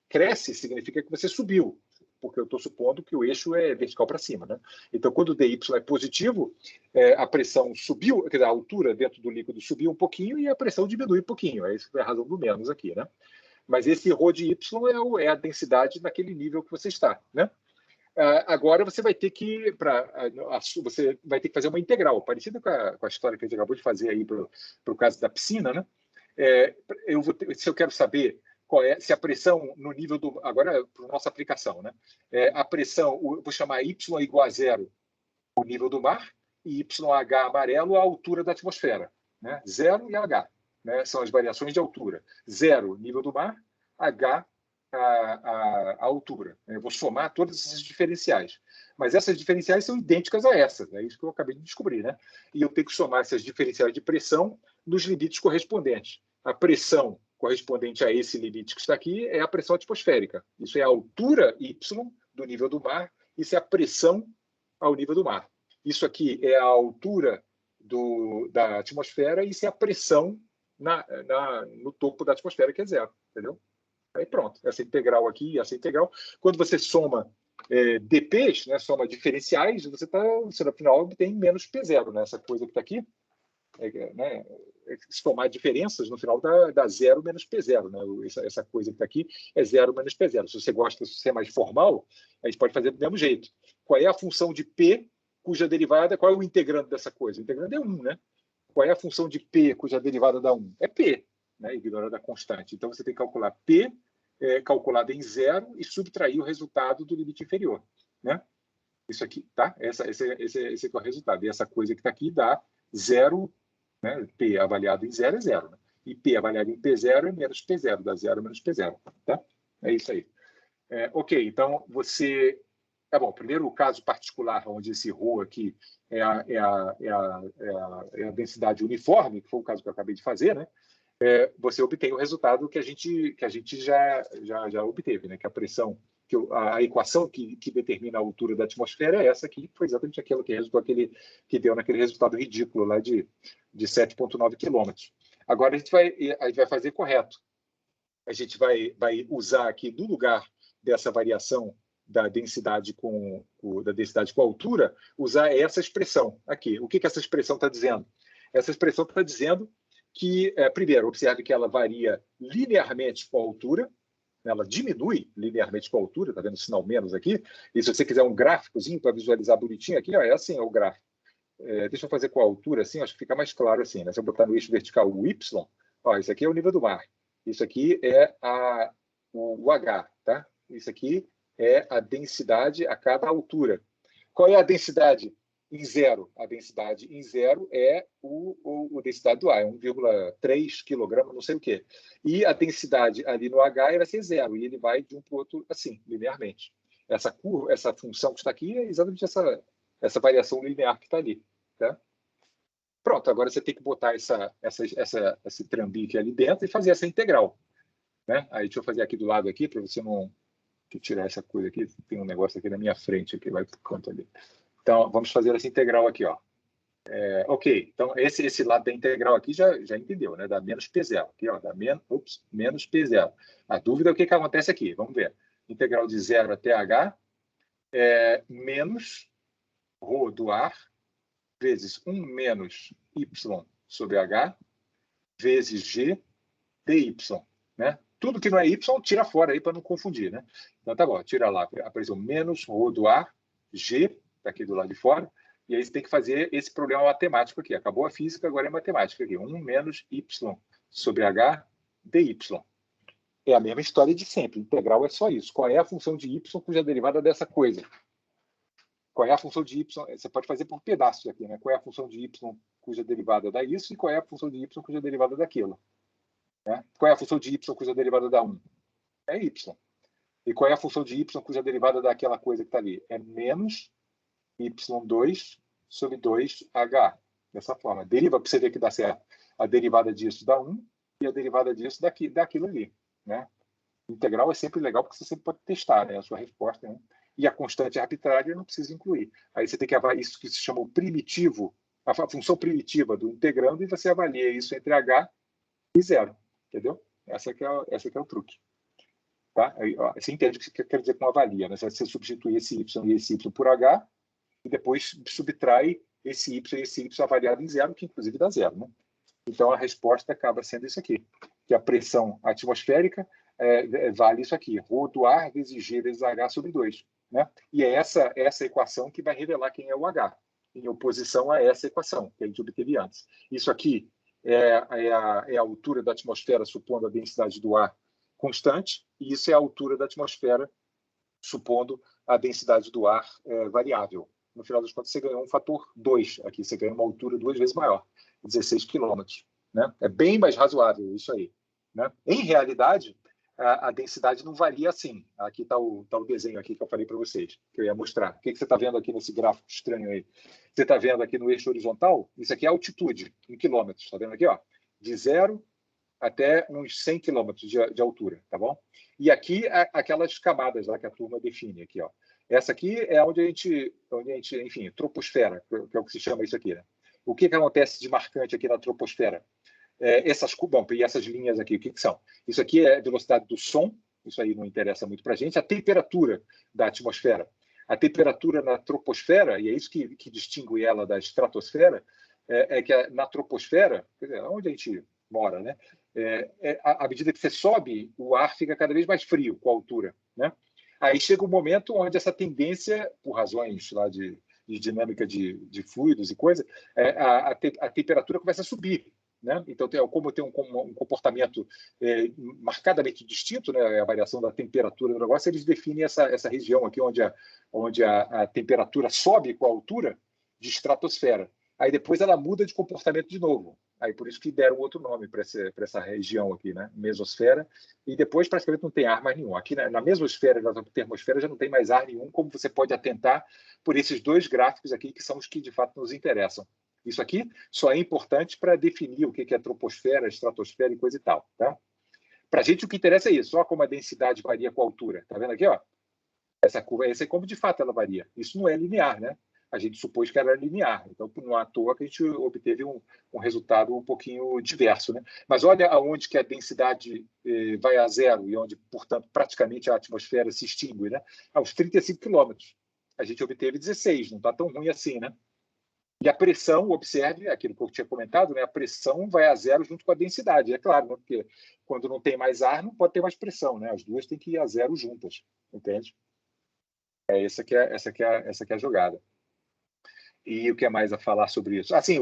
cresce, significa que você subiu, porque eu estou supondo que o eixo é vertical para cima, né? Então, quando o dy é positivo, a pressão subiu, quer dizer, a altura dentro do líquido subiu um pouquinho e a pressão diminui um pouquinho. É isso que é a razão do menos aqui, né? Mas esse ρ de y é a densidade naquele nível que você está, né? Agora você vai ter que você vai ter que fazer uma integral, parecida com a história que a gente acabou de fazer aí para o caso da piscina, né? Se eu quero saber se a pressão no nível do... Agora, para a nossa aplicação, né? A pressão, vou chamar y igual a zero, o nível do mar, e YH amarelo, a altura da atmosfera, né? 0 e H, né? São as variações de altura. 0, nível do mar, H, a altura. Eu vou somar todas essas diferenciais. Mas essas diferenciais são idênticas a essas, é isso que eu acabei de descobrir, né? E eu tenho que somar essas diferenciais de pressão nos limites correspondentes. A pressão correspondente a esse limite que está aqui é a pressão atmosférica. Isso é a altura Y do nível do mar, isso é a pressão ao nível do mar. Isso aqui é a altura da atmosfera e isso é a pressão no topo da atmosfera, que é zero, entendeu? Aí pronto, essa integral aqui, essa integral. Quando você soma dPs, né, soma diferenciais, você no final obtém menos P0, né? Essa coisa que está aqui, né, somar diferenças, no final dá 0 menos P0, né? Essa coisa que está aqui é 0 menos P0. Se você gosta, se você é mais formal, a gente pode fazer do mesmo jeito. Qual é a função de P cuja derivada, qual é o integrando dessa coisa? O integrando é 1, né? Qual é a função de P cuja derivada dá 1? É P, né? Ignorando a constante. Então, você tem que calcular P calculado em 0 e subtrair o resultado do limite inferior, né? Isso aqui, tá? Esse aqui é o resultado. E essa coisa que está aqui dá 0, né? P avaliado em 0 é 0, né? E P avaliado em P0 é menos P0, dá 0 menos P0, tá? É isso aí. Ok, então você... Bom, primeiro o caso particular, onde esse ρ aqui é a densidade uniforme, que foi o caso que eu acabei de fazer, né? Você obtém o resultado que a gente já obteve, né? Que a pressão, a equação que determina a altura da atmosfera é essa aqui, que foi exatamente aquela que deu naquele resultado ridículo lá de 7,9 quilômetros. Agora a gente vai fazer correto. A gente vai usar aqui, no lugar dessa variação da densidade com altura, usar essa expressão aqui. O que essa expressão está dizendo? Essa expressão está dizendo que, primeiro, observe que ela varia linearmente com a altura, ela diminui linearmente com a altura, está vendo o sinal menos aqui? E se você quiser um gráficozinho para visualizar bonitinho aqui, é assim o gráfico. Deixa eu fazer com a altura assim, acho que fica mais claro assim, né? Se eu botar no eixo vertical o Y, isso aqui é o nível do mar. Isso aqui é o H, tá? Isso aqui é a densidade a cada altura. Qual é a densidade em zero? A densidade em zero é a densidade do ar, é 1,3 kg, não sei o quê. E a densidade ali no H vai ser zero, e ele vai de um para o outro assim, linearmente. Essa função que está aqui é exatamente essa variação linear que está ali. Tá? Pronto, agora você tem que botar esse trambique ali dentro e fazer essa integral. Né? Aí deixa eu fazer aqui do lado aqui, para você não tirar essa coisa aqui. Tem um negócio aqui na minha frente, que vai para o canto ali. Então, vamos fazer essa integral aqui. Ó. Ok, então esse lado da integral aqui já entendeu, né? Dá menos P0. Aqui, ó, dá menos P0. A dúvida é o que acontece aqui. Vamos ver. Integral de 0 até H menos ρ do ar vezes 1 menos y sobre h vezes g dy, né? Tudo que não é y, tira fora aí para não confundir, né? Então tá bom, tira lá, apareceu menos ρ do ar, g, tá aqui do lado de fora, e aí você tem que fazer esse problema matemático aqui. Acabou a física, agora é matemática aqui. 1 menos y sobre h dy. É a mesma história de sempre, integral é só isso. Qual é a função de y cuja derivada dessa coisa? Qual é a função de y? Você pode fazer por pedaços aqui, né? Qual é a função de y cuja derivada dá isso e qual é a função de y cuja derivada daquilo? Né? Qual é a função de y cuja derivada dá 1? É y. E qual é a função de y cuja derivada daquela coisa que está ali? É menos y2 sobre 2h. Dessa forma. Deriva, para você ver que dá certo. A derivada disso dá 1 e a derivada disso daquilo ali. Né? Integral é sempre legal porque você sempre pode testar, né? A sua resposta. Né? E a constante arbitrária não precisa incluir. Aí você tem que avaliar isso que se chama o primitivo, a função primitiva do integrando, e você avalia isso entre h e 0. Entendeu? Essa que é o truque. Tá? Aí, ó, você entende o que quer dizer com avalia. Né? Você substitui esse y e esse y por h e depois subtrai esse y e esse y avaliado em 0, que inclusive dá 0. Né? Então, a resposta acaba sendo isso aqui, que a pressão atmosférica vale isso aqui, ρ do ar vezes g vezes h sobre 2. Né? E é essa equação que vai revelar quem é o h, em oposição a essa equação que a gente obteve antes. Isso aqui é a altura da atmosfera, supondo a densidade do ar constante, e isso é a altura da atmosfera, supondo a densidade do ar variável. No final das contas, você ganhou um fator 2 aqui, você ganhou uma altura 2 vezes maior, 16 quilômetros. Né? É bem mais razoável isso aí. Né? Em realidade, a densidade não varia assim. Aqui está o desenho aqui que eu falei para vocês, que eu ia mostrar. O que você está vendo aqui nesse gráfico estranho aí? Você está vendo aqui no eixo horizontal? Isso aqui é a altitude, em quilômetros. Está vendo aqui? Ó? De 0 até uns 100 quilômetros de altura. Tá bom? E aqui, aquelas camadas lá que a turma define. Aqui, ó. Essa aqui é onde a gente, enfim, troposfera, que é o que se chama isso aqui. Né? O que acontece de marcante aqui na troposfera? E essas linhas aqui, o que são? Isso aqui é a velocidade do som, isso aí não interessa muito para a gente, a temperatura da atmosfera. A temperatura na troposfera, e é isso que distingue ela da estratosfera, é que na troposfera, quer dizer, onde a gente mora, né? À medida que você sobe, o ar fica cada vez mais frio com a altura. Né? Aí chega um momento onde essa tendência, por razões lá de dinâmica de fluidos e coisa, a temperatura começa a subir. Né? Então, como tem um comportamento marcadamente distinto, né? A variação da temperatura do negócio, eles definem essa região aqui onde a temperatura sobe com a altura de estratosfera. Aí depois ela muda de comportamento de novo. Aí por isso que deram outro nome para essa região aqui, né? Mesosfera. E depois praticamente não tem ar mais nenhum. Aqui na mesosfera e na termosfera já não tem mais ar nenhum, como você pode atentar por esses dois gráficos aqui, que são os que de fato nos interessam. Isso aqui só é importante para definir o que é troposfera, estratosfera e coisa e tal. Tá? Para a gente o que interessa é isso, ó, como a densidade varia com a altura. Está vendo aqui? Ó? Essa curva, essa é como de fato ela varia. Isso não é linear, né? A gente supôs que era linear. Então, não é à toa que a gente obteve um resultado um pouquinho diverso. Né? Mas olha aonde que a densidade vai a 0 e onde, portanto, praticamente a atmosfera se extingue. Né? Aos 35 quilômetros. A gente obteve 16, não está tão ruim assim. Né? E a pressão, observe, aquilo que eu tinha comentado, né? A pressão vai a 0 junto com a densidade. É claro, né? Porque quando não tem mais ar, não pode ter mais pressão. Né? As duas têm que ir a 0 juntas. Entende? Essa que é a jogada. E o que é mais a falar sobre isso? Assim,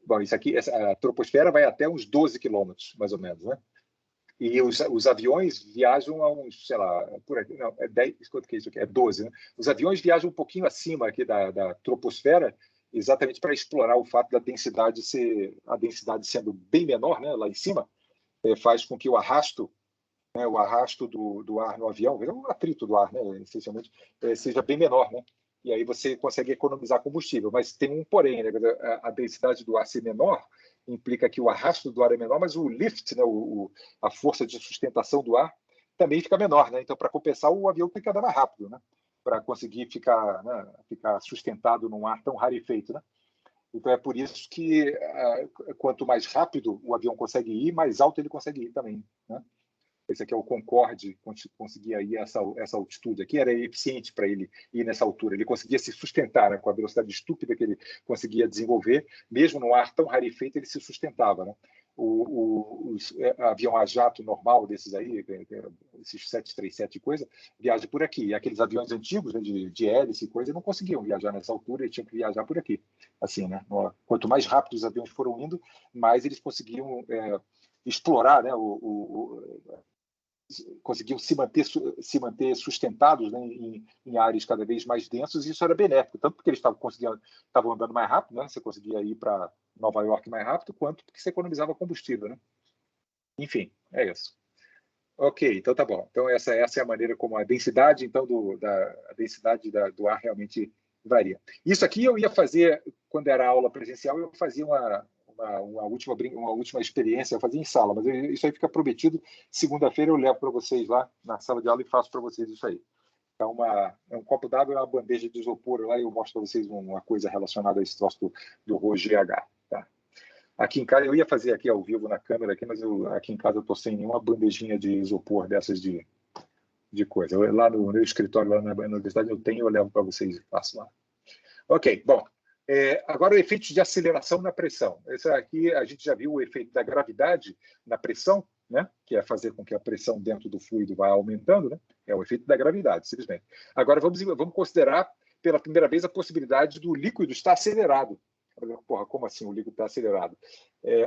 bom, isso aqui, a troposfera vai até uns 12 quilômetros, mais ou menos, né? E os aviões viajam a uns, sei lá, por aqui, não, é 10, quanto que é isso aqui? É 12, né? Os aviões viajam um pouquinho acima aqui da troposfera, exatamente para explorar o fato da densidade sendo bem menor, né, lá em cima, faz com que o arrasto do ar no avião, o atrito do ar, né, essencialmente, seja bem menor, né? E aí você consegue economizar combustível. Mas tem um porém, né? A densidade do ar ser menor implica que o arrasto do ar é menor, mas o lift, né? A força de sustentação do ar também fica menor. Né? Então, para compensar, o avião tem que andar mais rápido, né? Para conseguir ficar sustentado num ar tão rarefeito. Né? Então, é por isso que quanto mais rápido o avião consegue ir, mais alto ele consegue ir também. Né? Esse aqui é o Concorde, conseguia ir essa altitude aqui, era eficiente para ele ir nessa altura. Ele conseguia se sustentar, né, com a velocidade estúpida que ele conseguia desenvolver, mesmo no ar tão rarefeito, ele se sustentava. Né? O avião a jato normal desses aí, esses 737 e coisa, viaja por aqui. E aqueles aviões antigos, né, de hélice e coisa, não conseguiam viajar nessa altura e tinham que viajar por aqui. Assim, né? Quanto mais rápido os aviões foram indo, mais eles conseguiam explorar, né, conseguiam se manter sustentados, né, em áreas cada vez mais densas, e isso era benéfico, tanto porque eles estavam andando mais rápido, né, você conseguia ir para Nova York mais rápido, quanto porque você economizava combustível, né? Enfim, é isso. Ok, então tá bom. Então essa é a maneira como a densidade, então, a densidade do ar realmente varia. Isso aqui eu ia fazer, quando era aula presencial, eu fazia uma última experiência, eu fazia em sala, mas isso aí fica prometido. Segunda-feira eu levo para vocês lá na sala de aula e faço para vocês isso aí. É um copo d'água e uma bandeja de isopor lá, e eu mostro para vocês uma coisa relacionada a esse troço do ROGH. Tá? Aqui em casa, eu ia fazer aqui ao vivo na câmera, aqui, mas aqui em casa eu estou sem nenhuma bandejinha de isopor dessas de coisa. Lá no meu escritório, lá na universidade, eu tenho, eu levo para vocês e faço lá. Ok, bom. Agora, o efeito de aceleração na pressão. Esse aqui, a gente já viu o efeito da gravidade na pressão, né? Que é fazer com que a pressão dentro do fluido vá aumentando, né? É o efeito da gravidade, simplesmente. Agora, vamos considerar, pela primeira vez, a possibilidade do líquido estar acelerado. Porra, como assim o líquido está acelerado?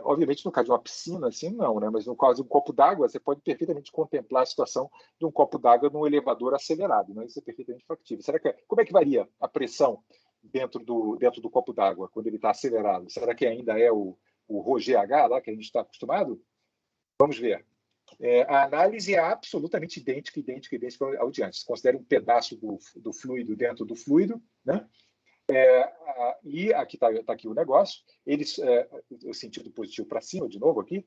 Obviamente, no caso de uma piscina, assim, não, né? Mas no caso de um copo d'água, você pode perfeitamente contemplar a situação de um copo d'água num elevador acelerado, né? Isso é perfeitamente factível. Como é que varia a pressão dentro do copo d'água quando ele está acelerado? Será que ainda é o ROGH lá que a gente está acostumado? Vamos ver. A análise é absolutamente idêntica ao de antes. Considere um pedaço do fluido dentro do fluido, né? E aqui está aqui o negócio. O sentido positivo para cima, de novo aqui,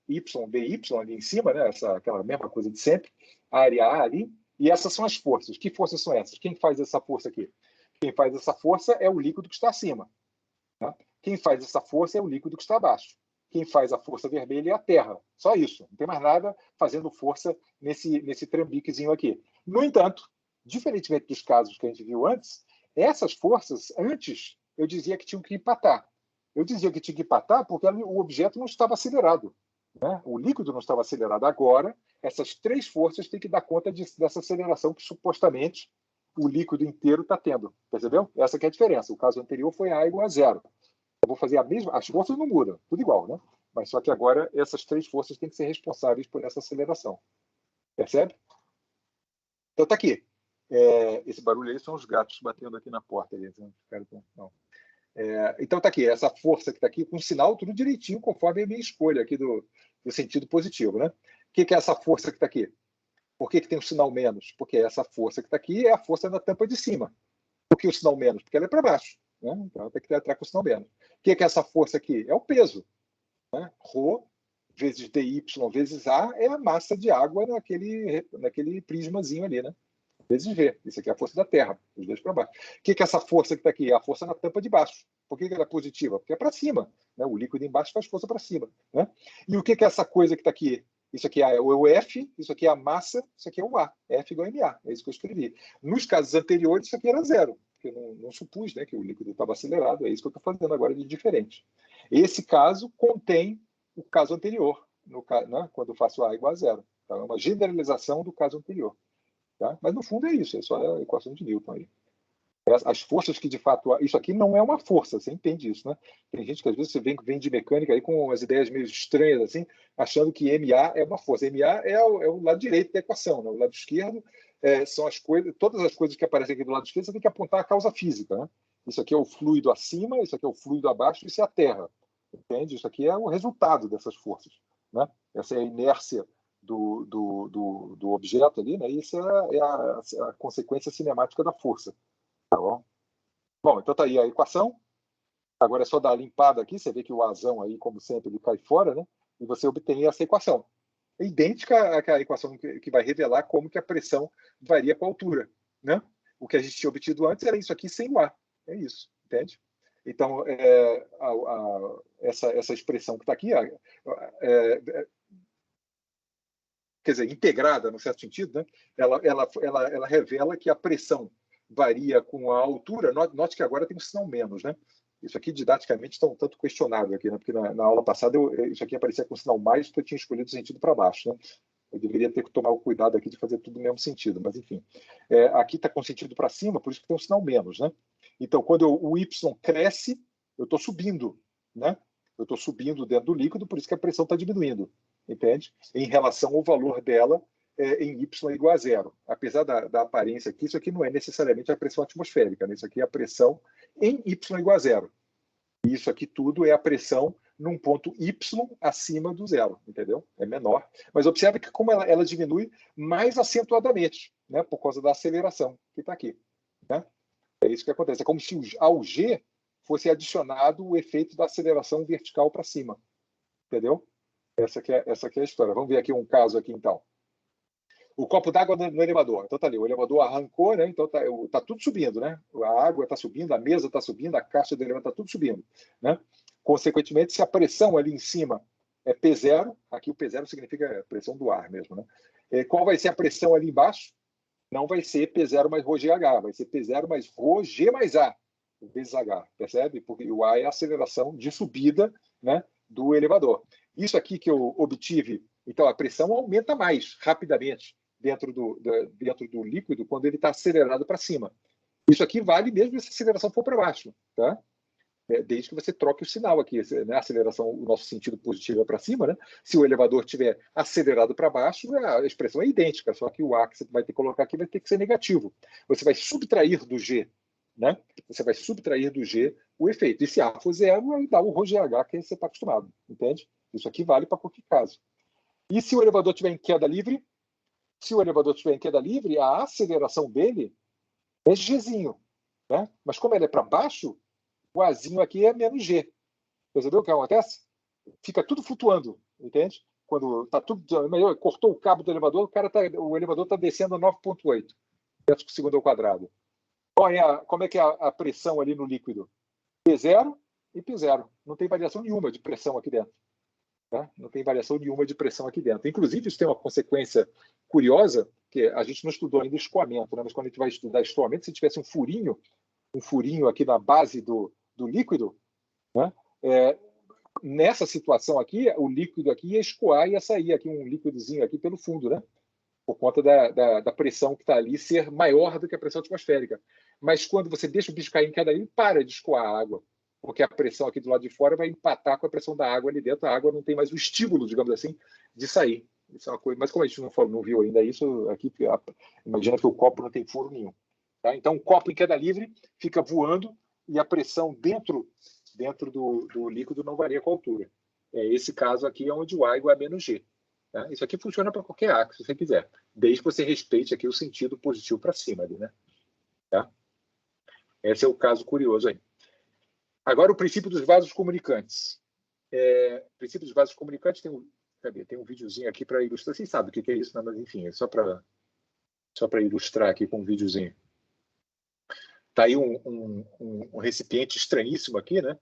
Y, dy ali em cima, né? Aquela mesma coisa de sempre, área A ali, e essas são as forças. Que forças são essas? Quem faz essa força aqui? Quem faz essa força é o líquido que está acima. Tá? Quem faz essa força é o líquido que está abaixo. Quem faz a força vermelha é a Terra. Só isso. Não tem mais nada fazendo força nesse trambiquezinho aqui. No entanto, diferentemente dos casos que a gente viu antes, essas forças, antes, eu dizia que tinham que empatar. Eu dizia que tinha que empatar porque o objeto não estava acelerado. Né? O líquido não estava acelerado. Agora, essas três forças têm que dar conta dessa aceleração que supostamente o líquido inteiro está tendo. Percebeu? Essa que é a diferença. O caso anterior foi A igual a zero. Eu vou fazer a mesma, as forças não mudam, tudo igual, né? Mas só que agora essas três forças têm que ser responsáveis por essa aceleração. Percebe? Então tá aqui. Esse barulho aí são os gatos batendo aqui na porta. Não. Então tá aqui, essa força que está aqui, com o sinal tudo direitinho, conforme a minha escolha aqui do sentido positivo, né? O que é essa força que está aqui? Por que tem um sinal menos? Porque essa força que está aqui é a força na tampa de cima. Por que o sinal menos? Porque ela é para baixo. Né? Então tem que entrar com o sinal menos. O que é essa força aqui? É o peso. Né? Rho vezes dy vezes A é a massa de água naquele prismazinho ali, né? Vezes V. Isso aqui é a força da Terra, os dois para baixo. O que é essa força que está aqui? É a força na tampa de baixo. Por que ela é positiva? Porque é para cima. Né? O líquido embaixo faz força para cima. Né? E o que é essa coisa que está aqui? Isso aqui é o F, isso aqui é a massa, isso aqui é o A. F igual a MA. É isso que eu escrevi. Nos casos anteriores, isso aqui era zero. Porque eu não supus, né, que o líquido estava acelerado. É isso que eu estou fazendo agora de diferente. Esse caso contém o caso anterior, né, quando eu faço A igual a zero. Então, é uma generalização do caso anterior. Tá? Mas, no fundo, é isso. É só a equação de Newton aí. As forças que, de fato... Isso aqui não é uma força, você entende isso, né? Tem gente que, às vezes, você vem de mecânica aí com umas ideias meio estranhas, assim, achando que MA é uma força. MA é o lado direito da equação, né? O lado esquerdo são as coisas... Todas as coisas que aparecem aqui do lado esquerdo, você tem que apontar a causa física, né? Isso aqui é o fluido acima, isso aqui é o fluido abaixo, isso é a Terra. Entende? Isso aqui é o resultado dessas forças, né? Essa é a inércia do objeto ali, né? Isso é a consequência cinemática da força. Tá bom? Bom, então tá aí a equação. Agora é só dar a limpada aqui. Você vê que o azão aí, como sempre, ele cai fora, né? E você obtém essa equação. É idêntica à equação que vai revelar como que a pressão varia com a altura, né? O que a gente tinha obtido antes era isso aqui sem o ar. É isso, entende? Então, essa expressão que está aqui, quer dizer, integrada, no certo sentido, né? Ela revela que a pressão varia com a altura. Note que agora tem um sinal menos, né? Isso aqui, didaticamente, está um tanto questionável aqui, né? Porque na aula passada isso aqui aparecia com um sinal mais, porque eu tinha escolhido o sentido para baixo, né? Eu deveria ter que tomar o cuidado aqui de fazer tudo no mesmo sentido, mas enfim. Aqui está com sentido para cima, por isso que tem um sinal menos, né? Então, quando o y cresce, eu estou subindo, né? Eu estou subindo dentro do líquido, por isso que a pressão está diminuindo. entende? Em relação ao valor dela em Y igual a zero. Apesar da aparência aqui, isso aqui não é necessariamente a pressão atmosférica, né? Isso aqui é a pressão em Y igual a zero. E isso aqui tudo é a pressão num ponto Y acima do zero, entendeu? É menor. Mas observe que como ela diminui mais acentuadamente, né? Por causa da aceleração que está aqui, né? É isso que acontece. É como se ao G fosse adicionado o efeito da aceleração vertical para cima, entendeu? Essa que é a história. Vamos ver aqui um caso aqui, então. O copo d'água no elevador. Então tá ali, o elevador arrancou, né? Então tá tudo subindo, né? A água está subindo, a mesa está subindo, a caixa do elevador está tudo subindo, né? Consequentemente, se a pressão ali em cima é P0, aqui o P0 significa a pressão do ar mesmo, né? Qual vai ser a pressão ali embaixo? Não vai ser P0 mais ρgh, vai ser P0 mais ρg mais A, vezes H, percebe? Porque o A é a aceleração de subida, né, do elevador. Isso aqui que eu obtive, então a pressão aumenta mais rapidamente dentro do líquido quando ele está acelerado para cima. Isso aqui vale mesmo se a aceleração for para baixo, tá? Desde que você troque o sinal aqui, né? A aceleração, o nosso sentido positivo é para cima, né? Se o elevador estiver acelerado para baixo, a expressão é idêntica, só que o A que você vai ter que colocar aqui vai ter que ser negativo. Você vai subtrair do G, né? Você vai subtrair do G o efeito. E se A for zero, aí dá o ρgh que você está acostumado, entende? Isso aqui vale para qualquer caso. E se o elevador estiver em queda livre? Se o elevador estiver em queda livre, a aceleração dele é Gzinho, né? Mas como ele é para baixo, o Azinho aqui é menos G. Percebeu o que acontece? Fica tudo flutuando, entende? Quando tá tudo, cortou o cabo do elevador, o elevador está descendo a 9,8 metros por segundo ao quadrado. Como é que é a pressão ali no líquido? P0 e P0. Não tem variação nenhuma de pressão aqui dentro. Tá? Não tem variação nenhuma de pressão aqui dentro. Inclusive, isso tem uma consequência curiosa, que a gente não estudou ainda escoamento, né? Mas quando a gente vai estudar escoamento, se tivesse um furinho aqui na base do líquido, né? Nessa situação aqui, o líquido aqui ia escoar e ia sair aqui um líquidozinho aqui pelo fundo, né? Por conta da pressão que está ali ser maior do que a pressão atmosférica. Mas quando você deixa o bicho cair em queda livre, para de escoar a água, porque a pressão aqui do lado de fora vai empatar com a pressão da água ali dentro. A água não tem mais o estímulo, digamos assim, de sair. Isso é uma coisa. Mas como a gente não viu ainda isso, aqui imagina que o copo não tem furo nenhum. Tá? Então, o copo em queda livre fica voando e a pressão dentro do líquido não varia com a altura. Esse caso aqui é onde o A igual a menos G. Tá? Isso aqui funciona para qualquer A que você quiser, desde que você respeite aqui o sentido positivo para cima ali, né? Tá? Esse é o caso curioso aí. Agora, o princípio dos vasos comunicantes. O princípio dos vasos comunicantes tem um videozinho aqui para ilustrar. Vocês sabem o que é isso, né? Mas enfim, é só para ilustrar aqui com um videozinho. Está aí um recipiente estranhíssimo aqui, né?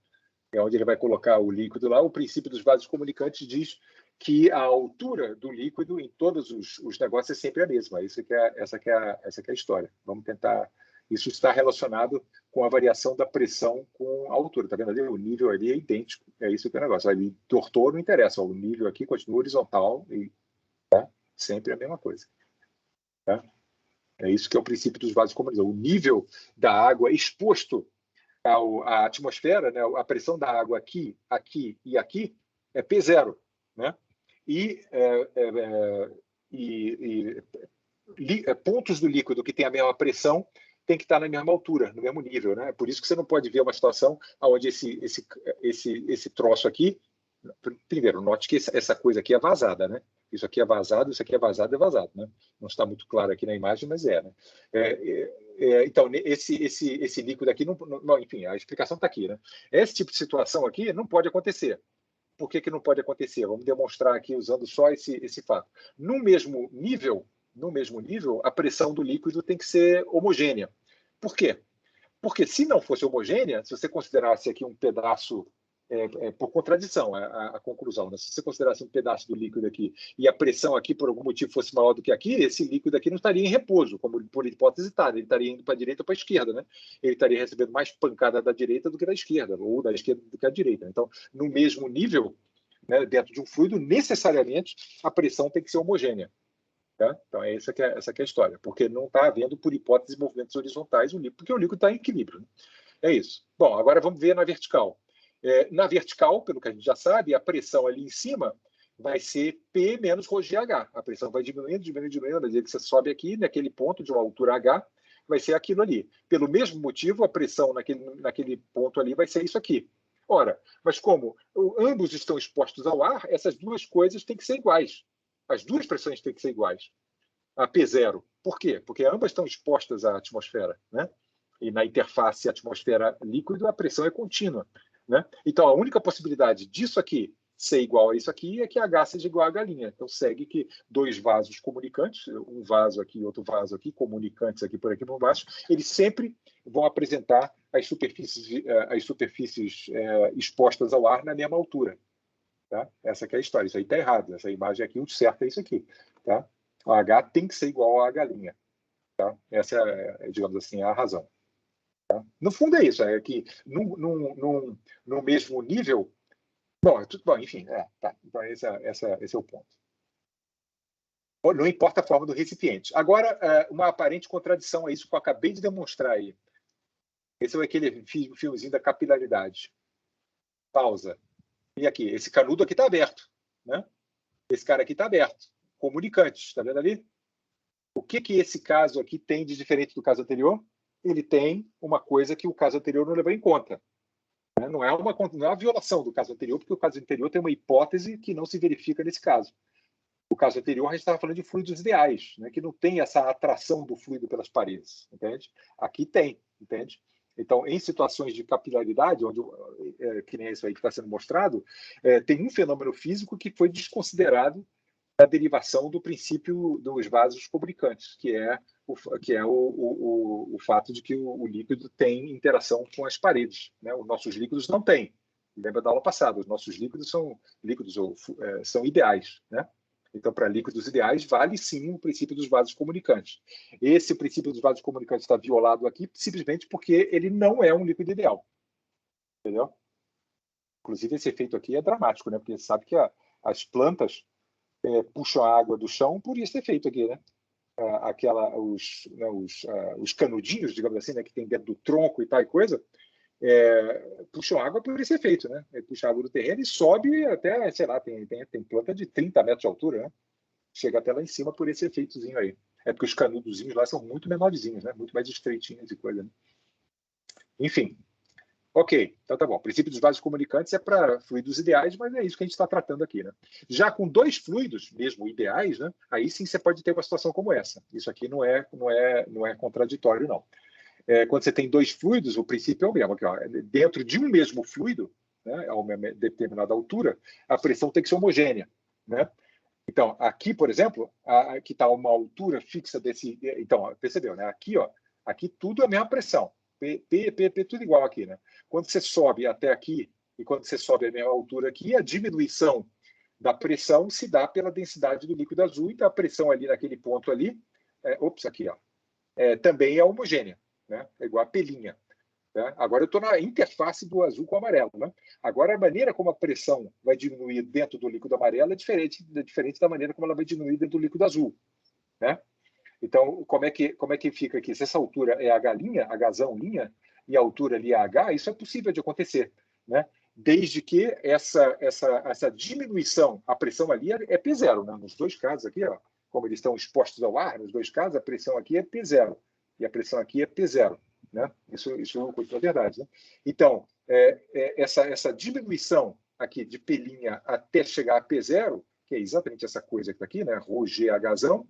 É onde ele vai colocar o líquido lá. O princípio dos vasos comunicantes diz que a altura do líquido em todos os negócios é sempre a mesma. Essa que é a história. Vamos tentar. Isso está relacionado com a variação da pressão com a altura. Está vendo ali? O nível ali é idêntico. É isso que é o negócio. Ali tortou, não interessa. O nível aqui continua horizontal e tá? Sempre a mesma coisa. Tá? É isso que é o princípio dos vasos comunicantes. O nível da água exposto à atmosfera, né? A pressão da água aqui e aqui é P0, né? E pontos do líquido que tem a mesma pressão tem que estar na mesma altura, no mesmo nível, né? Por isso que você não pode ver uma situação onde esse troço aqui, primeiro, note que essa coisa aqui é vazada, né? Isso aqui é vazado, isso aqui é vazado, né? Não está muito claro aqui na imagem, mas né? Então, esse líquido aqui, enfim, a explicação está aqui, né? Esse tipo de situação aqui não pode acontecer. Por que não pode acontecer? Vamos demonstrar aqui usando só esse fato. No mesmo nível, a pressão do líquido tem que ser homogênea. Por quê? Porque se não fosse homogênea, se você considerasse aqui um pedaço, por contradição, a conclusão, né? Se você considerasse um pedaço do líquido aqui e a pressão aqui, por algum motivo, fosse maior do que aqui, esse líquido aqui não estaria em repouso, como por hipótese está, ele estaria indo para a direita ou para a esquerda, né? Ele estaria recebendo mais pancada da direita do que da esquerda, ou da esquerda do que da direita. Então, no mesmo nível, né, dentro de um fluido, necessariamente a pressão tem que ser homogênea. Tá? Então, essa que é a história, porque não está havendo, por hipótese, movimentos horizontais, porque o líquido está em equilíbrio. Né? É isso. Bom, agora vamos ver na vertical. Na vertical, pelo que a gente já sabe, a pressão ali em cima vai ser P menos ρGH. A pressão vai diminuindo, diminuindo, diminuindo, à medida que você sobe aqui, naquele ponto de uma altura H, vai ser aquilo ali. Pelo mesmo motivo, a pressão naquele ponto ali vai ser isso aqui. Ora, mas como ambos estão expostos ao ar, essas duas coisas têm que ser iguais. As duas pressões têm que ser iguais. A P0. Por quê? Porque ambas estão expostas à atmosfera, né? E na interface atmosfera-líquido, a pressão é contínua, né? Então, a única possibilidade disso aqui ser igual a isso aqui é que H seja igual a H'. Então, segue que dois vasos comunicantes, um vaso aqui e outro vaso aqui, comunicantes aqui por baixo, eles sempre vão apresentar as superfícies expostas ao ar na mesma altura. Tá? Essa que é a história. Isso aí está errado. Essa imagem aqui, o certo é isso aqui. Tá? O H tem que ser igual a H'. Tá? Essa é, digamos assim, a razão. Tá? No fundo é isso. É que no mesmo nível... Bom, enfim, tá. Então esse é o ponto. Não importa a forma do recipiente. Agora, uma aparente contradição a isso que eu acabei de demonstrar aí. Esse é aquele fiozinho da capilaridade. Pausa. E aqui, esse canudo aqui está aberto, né? Esse cara aqui está aberto. Comunicantes, está vendo ali? O que esse caso aqui tem de diferente do caso anterior? Ele tem uma coisa que o caso anterior não levou em conta. Não é uma violação do caso anterior, porque o caso anterior tem uma hipótese que não se verifica nesse caso. O caso anterior, a gente estava falando de fluidos ideais, né, que não tem essa atração do fluido pelas paredes, entende? Aqui tem, entende? Então, em situações de capilaridade, onde, que nem isso aí que está sendo mostrado, tem um fenômeno físico que foi desconsiderado na derivação do princípio dos vasos comunicantes, que é o fato de que o líquido tem interação com as paredes, né? Os nossos líquidos não têm. Lembra da aula passada? Os nossos líquidos são ideais, né? Então, para líquidos ideais, vale sim o princípio dos vasos comunicantes. Esse princípio dos vasos comunicantes está violado aqui simplesmente porque ele não é um líquido ideal. Entendeu? Inclusive, esse efeito aqui é dramático, né? Porque você sabe que as plantas puxam a água do chão por esse efeito aqui, né? Os canudinhos, digamos assim, né, que tem dentro do tronco e tal e coisa, puxam água por esse efeito, né? Puxa água do terreno e sobe até, sei lá, tem planta de 30 metros de altura, né? Chega até lá em cima por esse efeitozinho aí. É porque os canudozinhos lá são muito menorzinhos, né? Muito mais estreitinhos e coisa, né? Enfim. Ok, então tá bom. O princípio dos vasos comunicantes é para fluidos ideais, mas é isso que a gente está tratando aqui, né? Já com dois fluidos, mesmo ideais, né? Aí sim você pode ter uma situação como essa. Isso aqui não é contraditório, não. Quando você tem dois fluidos, o princípio é o mesmo. Aqui, ó, dentro de um mesmo fluido, né, a uma determinada altura, a pressão tem que ser homogênea, né? Então, aqui, por exemplo, aqui está uma altura fixa desse... Então, percebeu, né? Aqui, ó, aqui tudo é a mesma pressão. P, tudo igual aqui, né? Quando você sobe até aqui e quando você sobe a mesma altura aqui, a diminuição da pressão se dá pela densidade do líquido azul, então a pressão ali naquele ponto ali, aqui, ó, também é homogênea, né? É igual a pelinha. Né? Agora eu estou na interface do azul com o amarelo. Né? Agora a maneira como a pressão vai diminuir dentro do líquido amarelo é diferente da maneira como ela vai diminuir dentro do líquido azul. Né? Então, como é que fica aqui? Se essa altura é Hzão linha, e a altura ali é H, isso é possível de acontecer. Né? Desde que essa diminuição, a pressão ali é P0. Né? Nos dois casos aqui, ó, como eles estão expostos ao ar, nos dois casos, a pressão aqui é P0 e a pressão aqui é P0. Né? Isso é verdade. Né? Então, essa diminuição aqui de P' até chegar a P0, que é exatamente essa coisa que está aqui, né? ρGHzão,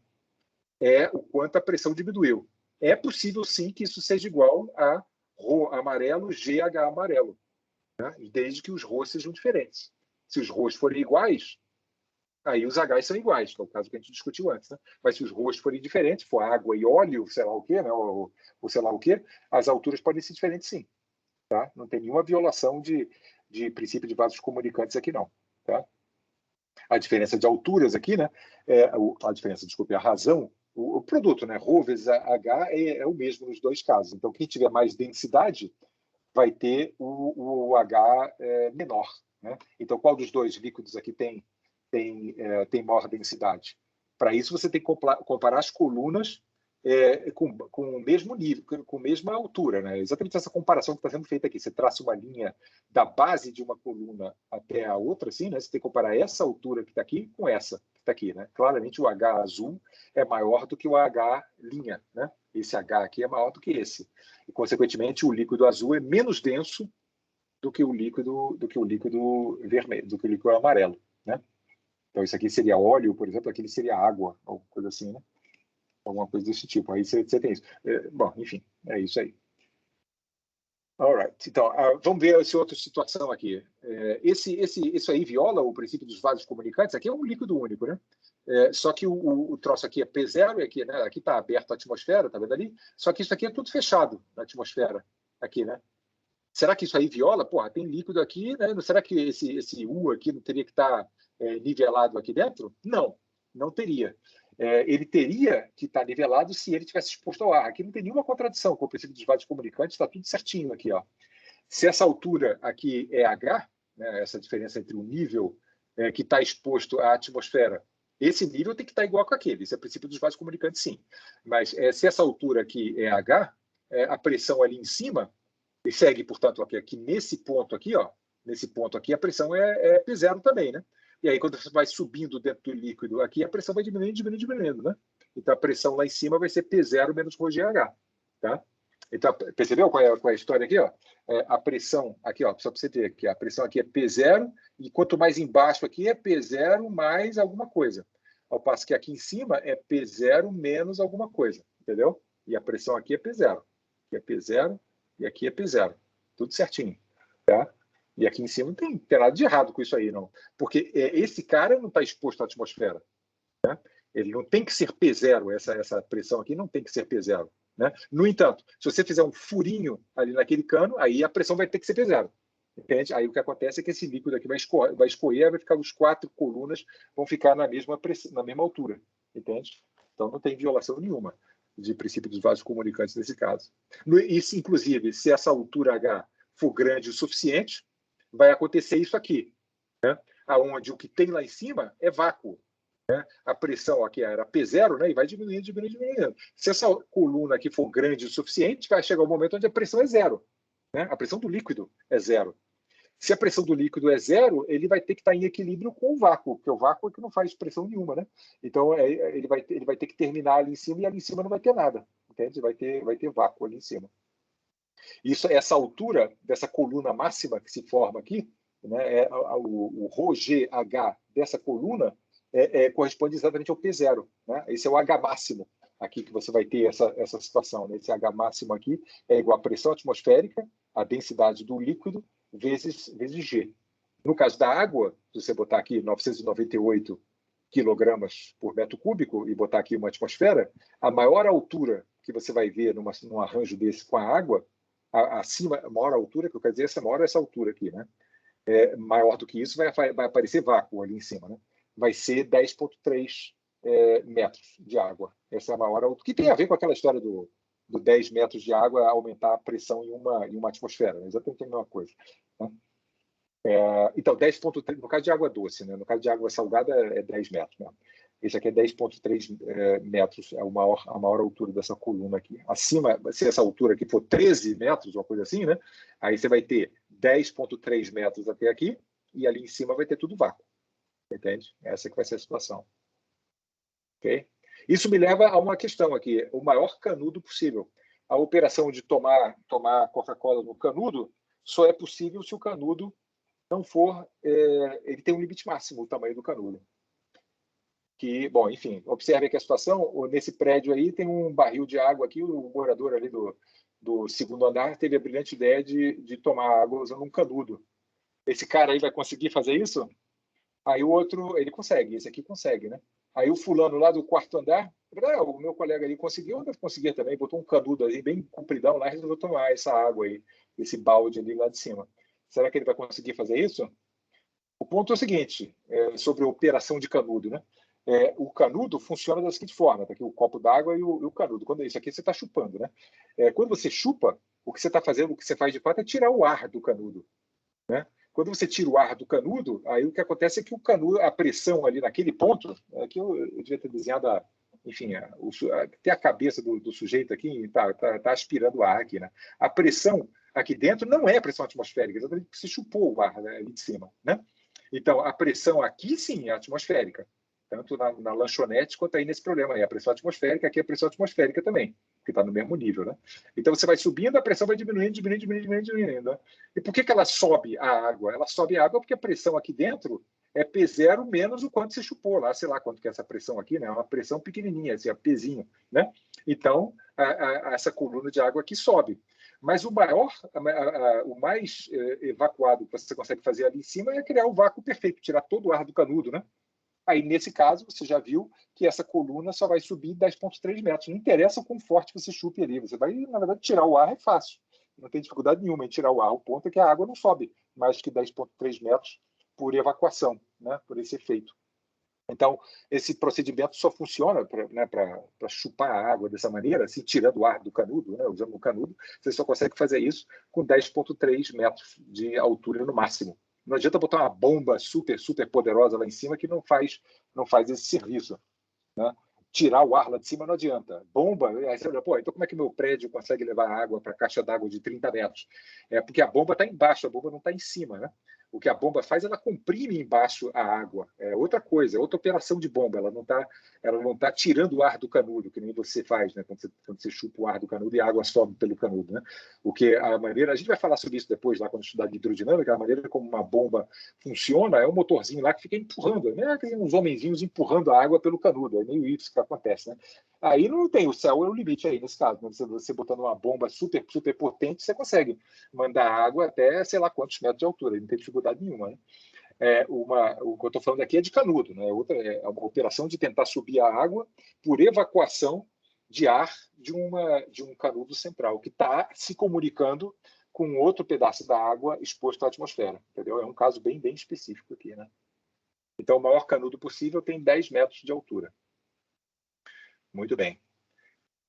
é o quanto a pressão diminuiu. É possível, sim, que isso seja igual a ρ amarelo, GH amarelo, né? Desde que os ρs sejam diferentes. Se os ρs forem iguais, aí os Hs são iguais, que é o caso que a gente discutiu antes. Né? Mas se os ρs forem diferentes, for água e óleo, sei lá o quê, né? ou sei lá o quê, as alturas podem ser diferentes, sim. Tá? Não tem nenhuma violação de princípio de vasos comunicantes aqui, não. Tá? A diferença de alturas aqui, né? A razão, o produto, né? Ρ vezes H é o mesmo nos dois casos. Então, quem tiver mais densidade vai ter o H menor. Né? Então, qual dos dois líquidos aqui tem maior densidade? Para isso, você tem que comparar as colunas com o mesmo nível, com a mesma altura, né? Exatamente essa comparação que está sendo feita aqui. Você traça uma linha da base de uma coluna até a outra, assim, né? Você tem que comparar essa altura que está aqui com essa que está aqui, né? Claramente o H azul é maior do que o H linha, né? Esse H aqui é maior do que esse. E, consequentemente, o líquido azul é menos denso do que o líquido vermelho, do que o líquido amarelo, né? Então, isso aqui seria óleo, por exemplo, aquele seria água, ou coisa assim, né? Alguma coisa desse tipo. Aí você tem isso. Bom, enfim, é isso aí. Alright. Então, vamos ver essa outra situação aqui. Isso aí viola o princípio dos vasos comunicantes. Aqui é um líquido único, né? Só que o troço aqui é P0, e aqui, né? Aqui está aberto a atmosfera, tá vendo ali? Só que isso aqui é tudo fechado na atmosfera, aqui, né? Será que isso aí viola? Porra, tem líquido aqui, né? Será que esse U aqui não teria que estar nivelado aqui dentro? Não, não teria. Ele teria que estar nivelado se ele tivesse exposto ao ar. Aqui não tem nenhuma contradição com o princípio dos vasos comunicantes, está tudo certinho aqui, ó. Se essa altura aqui é H, né, essa diferença entre o nível que está exposto à atmosfera, esse nível tem que estar igual com aquele. Isso é o princípio dos vasos comunicantes, sim. Mas se essa altura aqui é H, a pressão ali em cima, e segue, portanto, aqui nesse ponto aqui, ó, nesse ponto aqui, a pressão é P0 também, né? E aí, quando você vai subindo dentro do líquido aqui, a pressão vai diminuindo, né? Então, a pressão lá em cima vai ser P0 menos ρGH, tá? Então, percebeu qual é a história aqui, ó? A pressão aqui, ó, só para você ter aqui, a pressão aqui é P0, e quanto mais embaixo aqui é P0 mais alguma coisa. Ao passo que aqui em cima é P0 menos alguma coisa, entendeu? E a pressão aqui é P0. Aqui é P0 e aqui é P0. Tudo certinho, tá? E aqui em cima não tem nada de errado com isso aí, não. Porque esse cara não está exposto à atmosfera. Né? Ele não tem que ser P0, essa pressão aqui não tem que ser P0. Né? No entanto, se você fizer um furinho ali naquele cano, aí a pressão vai ter que ser P0. Entende? Aí o que acontece é que esse líquido aqui vai escorrer, vai ficar, os 4 colunas vão ficar na mesma altura. Entende? Então não tem violação nenhuma de princípio dos vasos comunicantes nesse caso. Isso, inclusive, se essa altura H for grande o suficiente, vai acontecer isso aqui, né? Onde o que tem lá em cima é vácuo. Né? A pressão aqui era P0, né? E vai diminuindo. Se essa coluna aqui for grande o suficiente, vai chegar um momento onde a pressão é zero. Né? A pressão do líquido é zero. Se a pressão do líquido é zero, ele vai ter que estar em equilíbrio com o vácuo, porque o vácuo é que não faz pressão nenhuma, né? Então, ele vai ter que terminar ali em cima, e ali em cima não vai ter nada, entende? Vai ter vácuo ali em cima. Essa altura dessa coluna máxima que se forma aqui, né, o ρGH dessa coluna corresponde exatamente ao P0. Né? Esse é o H máximo aqui que você vai ter essa situação. Né? Esse H máximo aqui é igual à pressão atmosférica, a densidade do líquido, vezes G. No caso da água, se você botar aqui 998 quilogramas por metro cúbico e botar aqui uma atmosfera, a maior altura que você vai ver num arranjo desse com a água, acima, a maior altura, que eu quero dizer, essa altura aqui, né? Maior do que isso, vai aparecer vácuo ali em cima, né? Vai ser 10,3 metros de água. Essa é a maior altura, que tem a ver com aquela história do 10 metros de água aumentar a pressão em uma atmosfera, né? Exatamente a mesma coisa. Né? Então, 10,3, no caso de água doce, né? No caso de água salgada é 10 metros. Né? Esse aqui é 10,3 metros, é a maior altura dessa coluna aqui. Acima, se essa altura aqui for 13 metros, uma coisa assim, né? Aí você vai ter 10,3 metros até aqui, e ali em cima vai ter tudo vácuo. Entende? Essa que vai ser a situação. Ok? Isso me leva a uma questão aqui, o maior canudo possível. A operação de tomar Coca-Cola no canudo só é possível se o canudo não for, ele tem um limite máximo, o tamanho do canudo. Que, bom, enfim, observe aqui a situação, nesse prédio aí tem um barril de água aqui, o morador ali do segundo andar teve a brilhante ideia de tomar água usando um canudo. Esse cara aí vai conseguir fazer isso? Aí o outro, ele consegue, esse aqui consegue, né? Aí o fulano lá do quarto andar, o meu colega ali conseguiu, eu deve conseguir também, botou um canudo ali bem compridão lá e resolveu tomar essa água aí, esse balde ali lá de cima. Será que ele vai conseguir fazer isso? O ponto é o seguinte, sobre a operação de canudo, né? O canudo funciona da seguinte forma, tá aqui o copo d'água e o canudo. Quando isso aqui você está chupando, né? Quando você chupa, o que você está fazendo, o que você faz de fato é tirar o ar do canudo, né? Quando você tira o ar do canudo, aí o que acontece é que o canudo, a pressão ali naquele ponto, aqui eu devia ter desenhado enfim, tem a cabeça do sujeito aqui, está aspirando ar aqui, né? A pressão aqui dentro não é pressão atmosférica, exatamente porque se chupou o ar, né, ali de cima, né? Então, a pressão aqui, sim, é atmosférica, tanto na lanchonete quanto aí nesse problema aí. A pressão atmosférica, aqui é a pressão atmosférica também, que está no mesmo nível, né? Então, você vai subindo, a pressão vai diminuindo, né? E por que ela sobe a água? Ela sobe a água porque a pressão aqui dentro é P0 menos o quanto você chupou lá, sei lá quanto que é essa pressão aqui, né? É uma pressão pequenininha, assim, a Pzinho, né? Então, essa coluna de água aqui sobe. Mas o mais evacuado que você consegue fazer ali em cima é criar o vácuo perfeito, tirar todo o ar do canudo, né? Aí, nesse caso, você já viu que essa coluna só vai subir 10,3 metros. Não interessa o quão forte você chupe ali. Você vai, na verdade, tirar o ar é fácil. Não tem dificuldade nenhuma em tirar o ar. O ponto é que a água não sobe mais que 10,3 metros por evacuação, né? Por esse efeito. Então, esse procedimento só funciona para chupar a água dessa maneira, assim, tirando o ar do canudo, né, usando o canudo. Você só consegue fazer isso com 10,3 metros de altura no máximo. Não adianta botar uma bomba super, super poderosa lá em cima que não faz esse serviço, né? Tirar o ar lá de cima não adianta. Bomba, aí você olha, pô, então como é que meu prédio consegue levar água para a caixa d'água de 30 metros? É porque a bomba está embaixo, a bomba não está em cima, né? O que a bomba faz, ela comprime embaixo a água. É outra coisa, é outra operação de bomba. Ela não tá tirando o ar do canudo, que nem você faz, né? Quando você chupa o ar do canudo e a água sobe pelo canudo, né? O que a maneira, a gente vai falar sobre isso depois, lá quando estudar de hidrodinâmica, a maneira como uma bomba funciona é um motorzinho lá que fica empurrando, né? Tem uns homenzinhos empurrando a água pelo canudo. É meio isso que acontece, né? Aí não tem, o céu é o limite aí, nesse caso. Né? Você botando uma bomba super, super potente, você consegue mandar água até sei lá quantos metros de altura, não tem dificuldade nenhuma. Né? O que eu estou falando aqui é de canudo, né? É uma operação de tentar subir a água por evacuação de ar de um canudo central, que está se comunicando com outro pedaço da água exposto à atmosfera. Entendeu? É um caso bem, bem específico aqui. Né? Então, o maior canudo possível tem 10 metros de altura. Muito bem.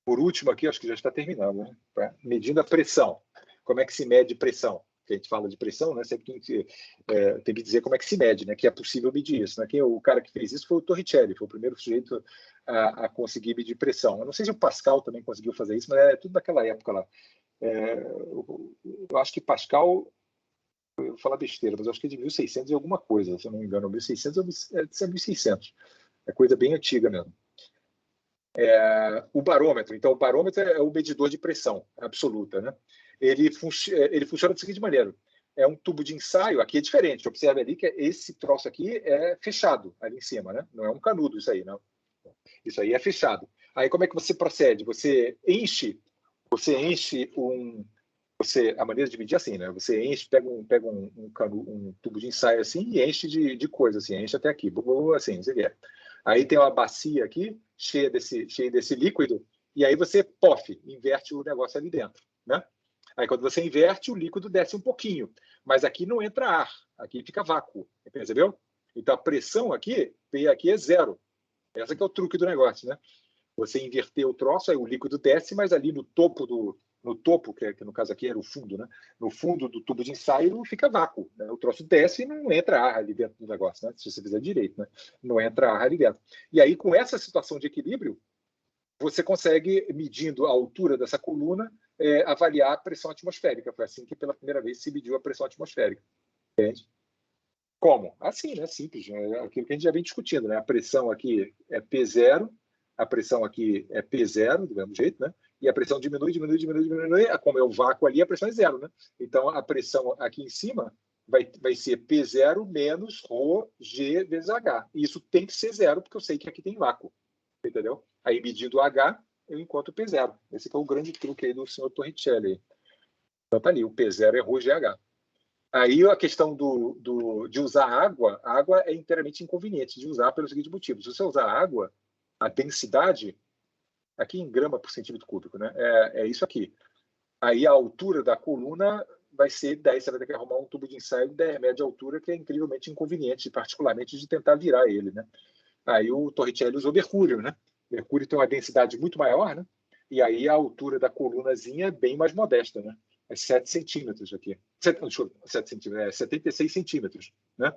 Por último aqui, acho que já está terminando, né? Medindo a pressão. Como é que se mede pressão? Que a gente fala de pressão, né? Sempre tem que dizer como é que se mede, né? Que é possível medir isso. Né? O cara que fez isso foi o Torricelli, foi o primeiro sujeito a conseguir medir pressão. Eu não sei se o Pascal também conseguiu fazer isso, mas é tudo daquela época lá. Eu acho que Pascal, eu vou falar besteira, mas eu acho que é de 1600 e alguma coisa, se eu não me engano, 1600 ou 1600. É coisa bem antiga mesmo. O barômetro. Então, o barômetro é o medidor de pressão absoluta. Né? Ele funciona da seguinte maneira. É um tubo de ensaio, aqui é diferente. Observe ali que esse troço aqui é fechado ali em cima. Né? Não é um canudo isso aí. Não. Isso aí é fechado. Aí como é que você procede? Você enche a maneira de medir é assim, né? Você pega um tubo de ensaio assim e enche de coisa, assim, enche até aqui, assim, você quer. Aí tem uma bacia aqui, cheia desse líquido, e aí você, inverte o negócio ali dentro, né? Aí quando você inverte, o líquido desce um pouquinho, mas aqui não entra ar, aqui fica vácuo, percebeu? Então a pressão aqui é zero. Esse que é o truque do negócio, né? Você inverter o troço, aí o líquido desce, mas ali no topo, que no caso aqui era o fundo, né? No fundo do tubo de ensaio fica vácuo. Né? O troço desce e não entra ar ali dentro do negócio, né? Se você fizer direito, né? Não entra ar ali dentro. E aí, com essa situação de equilíbrio, você consegue, medindo a altura dessa coluna, avaliar a pressão atmosférica. Foi assim que pela primeira vez se mediu a pressão atmosférica. Entende? Como? Assim, né? Simples. Né? Aquilo que a gente já vem discutindo, né? A pressão aqui é P0, a pressão aqui é P0, do mesmo jeito, né? E a pressão diminui. Como é o vácuo ali, a pressão é zero, né? Então, a pressão aqui em cima vai ser P0 menos ρg vezes H. E isso tem que ser zero, porque eu sei que aqui tem vácuo. Entendeu? Aí, medindo o H, eu encontro o P0. Esse é o grande truque aí do senhor Torricelli. Então, tá ali, o P0 é ρgH. Aí a questão de usar água, a água é inteiramente inconveniente de usar pelo seguinte motivo. Se você usar água, a densidade, aqui em grama por centímetro cúbico, né? É isso aqui. Aí a altura da coluna vai ser 10, você vai ter que arrumar um tubo de ensaio de 10 metros de altura, que é incrivelmente inconveniente, particularmente de tentar virar ele, né? Aí o Torricelli usou mercúrio, né? Mercúrio tem uma densidade muito maior, né? E aí a altura da colunazinha é bem mais modesta, né? É 7 centímetros aqui. 7 centímetros, 76 centímetros, né?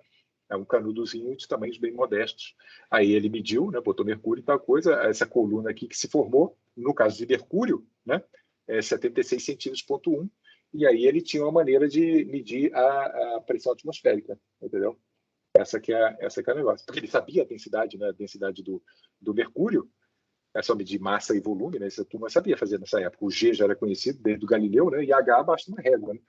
É um canudozinho de tamanhos bem modestos. Aí ele mediu, né, botou mercúrio e tal coisa, essa coluna aqui que se formou, no caso de mercúrio, né, é 76 centímetros, ponto 1, e aí ele tinha uma maneira de medir a pressão atmosférica, entendeu? Essa que é o negócio. Porque ele sabia a densidade, né, a densidade do mercúrio, é só medir massa e volume, né? Essa turma sabia fazer nessa época. O G já era conhecido desde o Galileu, né? E H basta uma régua, né?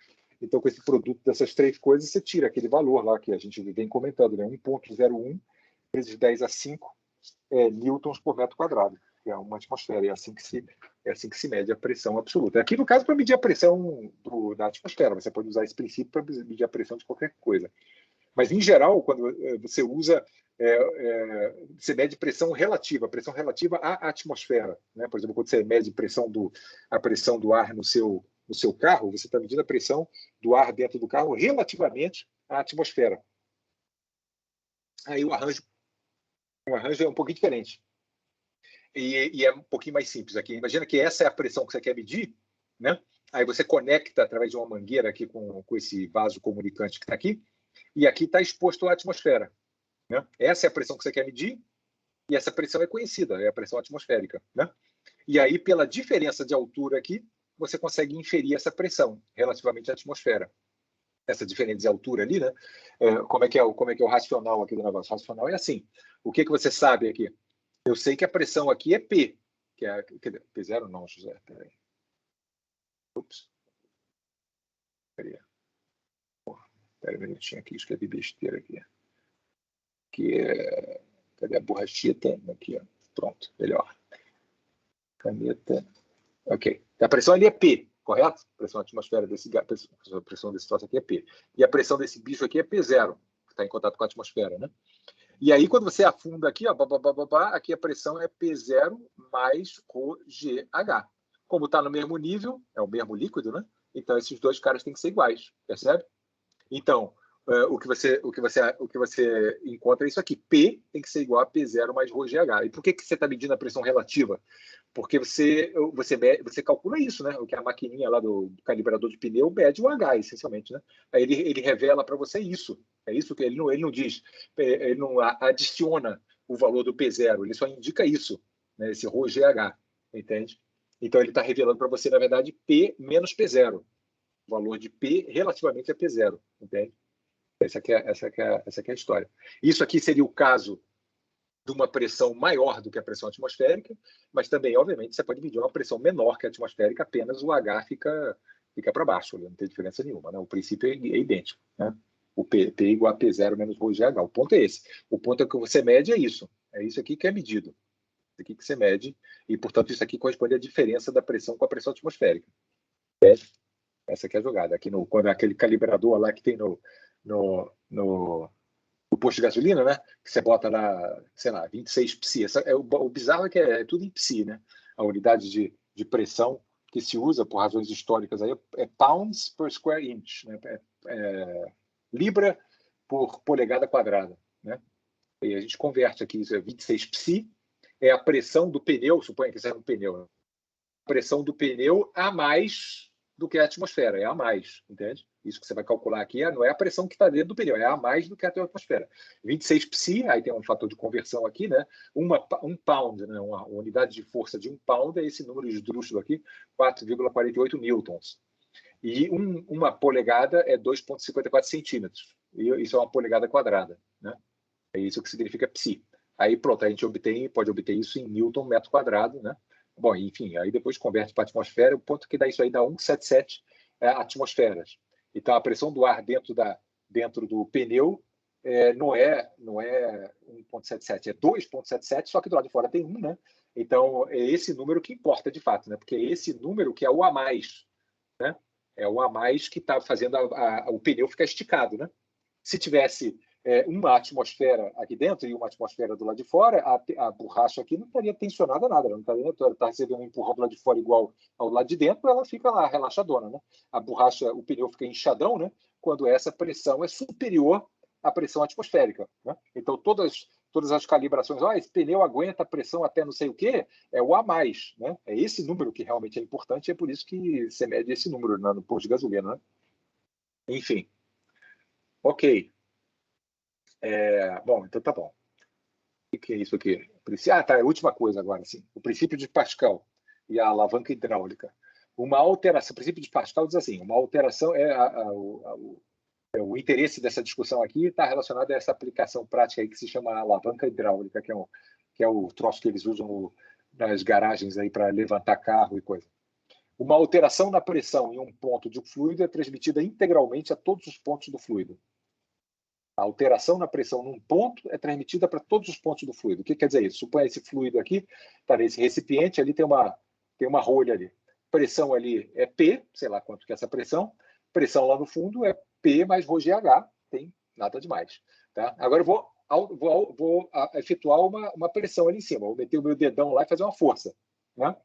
Então, com esse produto dessas três coisas, você tira aquele valor lá que a gente vem comentando, né? 1,01 vezes 10 a 5 newtons por metro quadrado, que é uma atmosfera. É assim que se mede a pressão absoluta. Aqui, no caso, para medir a pressão da atmosfera. Você pode usar esse princípio para medir a pressão de qualquer coisa. Mas, em geral, quando você usa, você mede pressão relativa à atmosfera. Né? Por exemplo, quando você mede a pressão do ar no seu carro, você está medindo a pressão do ar dentro do carro relativamente à atmosfera. Aí o arranjo é um pouquinho diferente. E é um pouquinho mais simples aqui. Imagina que essa é a pressão que você quer medir, né? Aí você conecta através de uma mangueira aqui com esse vaso comunicante que está aqui, e aqui está exposto à atmosfera. Né? Essa é a pressão que você quer medir, e essa pressão é conhecida, é a pressão atmosférica. Né? E aí, pela diferença de altura aqui, você consegue inferir essa pressão relativamente à atmosfera. Essa diferença de altura ali, né? Como é que é o racional aqui do negócio? O racional é assim. O que você sabe aqui? Eu sei que a pressão aqui é P, que é P0 não, José. Peraí. Ups. Peraí um minutinho aqui, escrevi besteira aqui. Cadê a borrachita? Aqui, ó. Pronto, melhor. Caneta. Ok. A pressão ali é P, correto? A pressão atmosférica a pressão desse troço aqui é P. E a pressão desse bicho aqui é P0, que está em contato com a atmosfera, né? E aí, quando você afunda aqui, ó, aqui a pressão é P0 mais ρGH. Como está no mesmo nível, é o mesmo líquido, né? Então, esses dois caras têm que ser iguais, percebe? Então, o que você encontra é isso aqui. P tem que ser igual a P0 mais ρGH. E por que você está medindo a pressão relativa? Porque você calcula isso, né? O que a maquininha lá do calibrador de pneu mede o H, essencialmente, né? Aí ele revela para você isso. É isso que ele não diz, ele não adiciona o valor do P0, ele só indica isso, né? Esse ρGH, entende? Então ele está revelando para você, na verdade, P menos P0. O valor de P relativamente a P0, entende? Essa que é a história. Isso aqui seria o caso de uma pressão maior do que a pressão atmosférica, mas também, obviamente, você pode medir uma pressão menor que a atmosférica, apenas o H fica para baixo, não tem diferença nenhuma. Né? O princípio é idêntico. Né? O P é igual a P0 menos ρGH. O ponto é esse. O ponto é que você mede é isso. É isso aqui que é medido. Isso aqui que você mede, e, portanto, isso aqui corresponde à diferença da pressão com a pressão atmosférica. Essa aqui é a jogada. Aqui quando aquele calibrador lá que tem no posto de gasolina, né? Que você bota lá, sei lá, 26 psi. O bizarro é que é tudo em psi, né? A unidade de pressão que se usa por razões históricas aí é pounds per square inch, né? Libra por polegada quadrada, né? E a gente converte aqui, isso é 26 psi, é a pressão do pneu, suponha que isso é um pneu, né? A pressão do pneu a mais do que a atmosfera, é a mais, entende? Isso que você vai calcular aqui não é a pressão que está dentro do pneu, é a mais do que a atmosfera. 26 psi, aí tem um fator de conversão aqui, né? Um pound, né? Uma unidade de força de 1 pound é esse número esdrúxulo aqui, 4,48 newtons. E uma polegada é 2,54 centímetros. E isso é uma polegada quadrada, né? É isso que significa psi. Aí pronto, a gente pode obter isso em newton metro quadrado, né? Bom, enfim, aí depois converte para a atmosfera, o ponto que dá isso aí dá 1,77 atmosferas. Então, a pressão do ar dentro do pneu não é 1,77, é 2,77, só que do lado de fora tem 1, né? Então, é esse número que importa de fato, né? Porque é esse número que é o a mais, né? É o a mais que está fazendo o pneu ficar esticado, né? Se tivesse uma atmosfera aqui dentro e uma atmosfera do lado de fora, a borracha aqui não estaria tensionada nada, não estaria recebendo um empurrão do lado de fora igual ao lado de dentro, ela fica lá relaxadona, né? A borracha, o pneu fica inchadão, né? Quando essa pressão é superior à pressão atmosférica, né? Então todas as calibrações, esse pneu aguenta a pressão até não sei o quê, é o a mais, né? É esse número que realmente é importante, é por isso que você mede esse número, né, no posto de gasolina, né? Enfim. Ok. Bom, então tá bom. O que é isso aqui? Tá, a última coisa agora, sim. O princípio de Pascal e a alavanca hidráulica. Uma alteração, o princípio de Pascal diz assim, uma alteração o interesse dessa discussão aqui está relacionado a essa aplicação prática aí que se chama alavanca hidráulica, que é o troço que eles usam nas garagens aí para levantar carro e coisa. Uma alteração na pressão em um ponto de um fluido é transmitida integralmente a todos os pontos do fluido. A alteração na pressão num ponto é transmitida para todos os pontos do fluido. O que quer dizer isso? Suponha esse fluido aqui, tá nesse recipiente, ali tem uma rolha ali. Pressão ali é P, sei lá quanto que é essa pressão. Pressão lá no fundo é P mais ρGH, tem nada demais. Tá? Agora eu vou efetuar uma pressão ali em cima. Vou meter o meu dedão lá e fazer uma força. Né?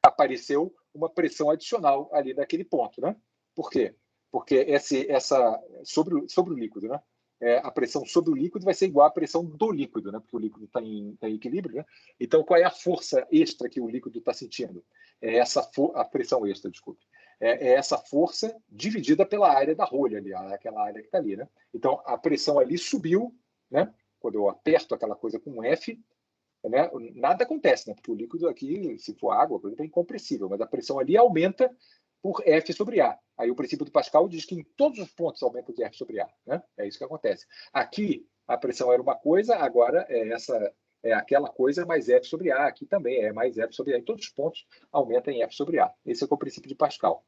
Apareceu uma pressão adicional ali naquele ponto. Né? Por quê? Porque sobre o líquido, né? A pressão sobre o líquido vai ser igual à pressão do líquido, né? Porque o líquido está em equilíbrio. Né? Então, qual é a força extra que o líquido está sentindo? A pressão extra, desculpe. É essa força dividida pela área da rolha ali, aquela área que está ali. Né? Então, a pressão ali subiu, né? Quando eu aperto aquela coisa com F, né? Nada acontece, né? Porque o líquido aqui, se for água, é incompressível, mas a pressão ali aumenta por F sobre A. Aí o princípio do Pascal diz que em todos os pontos aumenta de F sobre A. Né? É isso que acontece. Aqui, a pressão era uma coisa, agora é aquela coisa mais F sobre A. Aqui também é mais F sobre A. Em todos os pontos aumenta em F sobre A. Esse é o princípio de Pascal.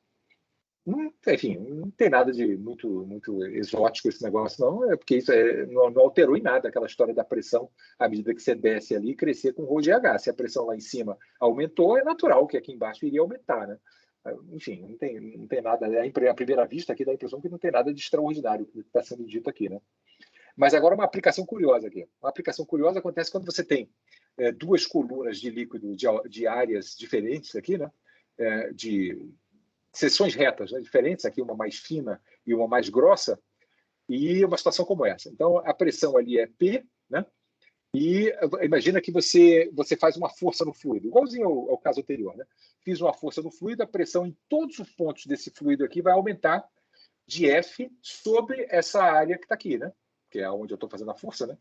Enfim, não tem nada de muito exótico esse negócio, não, porque isso não alterou em nada aquela história da pressão à medida que você desce ali crescer com ρGH. Se a pressão lá em cima aumentou, é natural que aqui embaixo iria aumentar, né? Enfim, não tem nada, à primeira vista aqui dá a impressão que não tem nada de extraordinário que está sendo dito aqui, né? Mas agora uma aplicação curiosa aqui. Uma aplicação curiosa acontece quando você tem duas colunas de líquido de áreas diferentes aqui, né? De seções retas, né, diferentes, aqui uma mais fina e uma mais grossa, e uma situação como essa. Então, a pressão ali é P, né? E imagina que você faz uma força no fluido, igualzinho ao caso anterior. Né? Fiz uma força no fluido, a pressão em todos os pontos desse fluido aqui vai aumentar de F sobre essa área que está aqui, né? Que é onde eu estou fazendo a força. Né?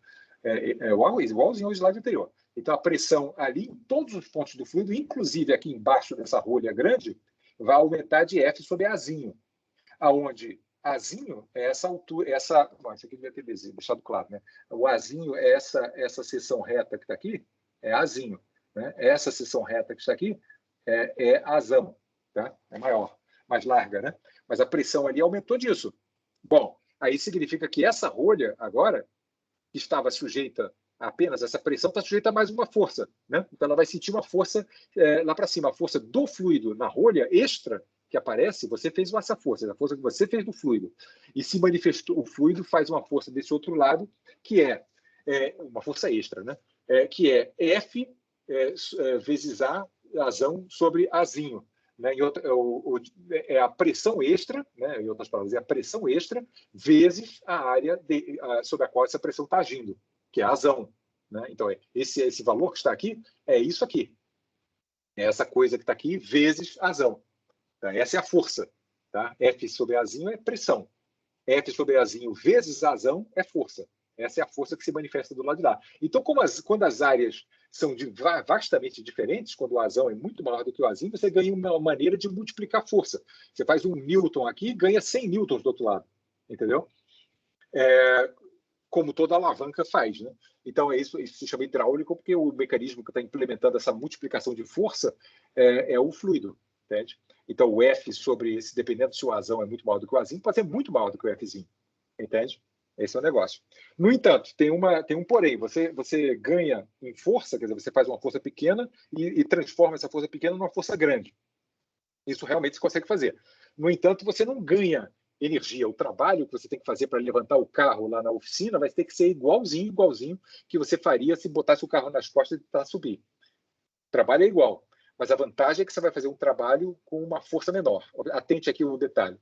Igualzinho ao slide anterior. Então, a pressão ali em todos os pontos do fluido, inclusive aqui embaixo dessa rolha grande, vai aumentar de F sobre Azinho, aonde Azinho é essa altura, bom, isso aqui devia ter deixado claro, né? O Azinho é essa seção reta que está aqui, é Azinho, né? Essa seção reta que está aqui é Azão, tá? É maior, mais larga, né? Mas a pressão ali aumentou disso. Bom, aí significa que essa rolha agora que estava sujeita a apenas essa pressão, está sujeita a mais uma força, né? Então ela vai sentir uma força lá para cima, a força do fluido na rolha extra que aparece, você fez essa força, a força que você fez no fluido, e se manifestou, o fluido faz uma força desse outro lado, que é uma força extra, né? Que é F vezes A, Azão sobre Azinho. Né? É a pressão extra, né? Em outras palavras, é a pressão extra vezes a área sobre a qual essa pressão está agindo, que é a Azão. Né? Então, esse valor que está aqui é isso aqui. É essa coisa que está aqui vezes Azão. Tá? Essa é a força. Tá? F sobre Azinho é pressão. F sobre Azinho vezes Azão é força. Essa é a força que se manifesta do lado de lá. Então, quando as áreas são vastamente diferentes, quando o Azão é muito maior do que o Azinho, você ganha uma maneira de multiplicar força. Você faz 1 newton aqui e ganha 100 newtons do outro lado. Entendeu? Como toda alavanca faz. Né? Então, isso se chama hidráulico, porque o mecanismo que está implementando essa multiplicação de força é o fluido. Entende? Então, o F sobre, dependendo se o Azão é muito maior do que o Azinho, pode ser muito maior do que o Fzinho. Entende? Esse é o negócio. No entanto, tem um porém. Você ganha em força, quer dizer, você faz uma força pequena e transforma essa força pequena numa força grande. Isso realmente você consegue fazer. No entanto, você não ganha energia. O trabalho que você tem que fazer para levantar o carro lá na oficina vai ter que ser igualzinho que você faria se botasse o carro nas costas e tentar subir. O trabalho é igual. Mas a vantagem é que você vai fazer um trabalho com uma força menor. Atente aqui o detalhe.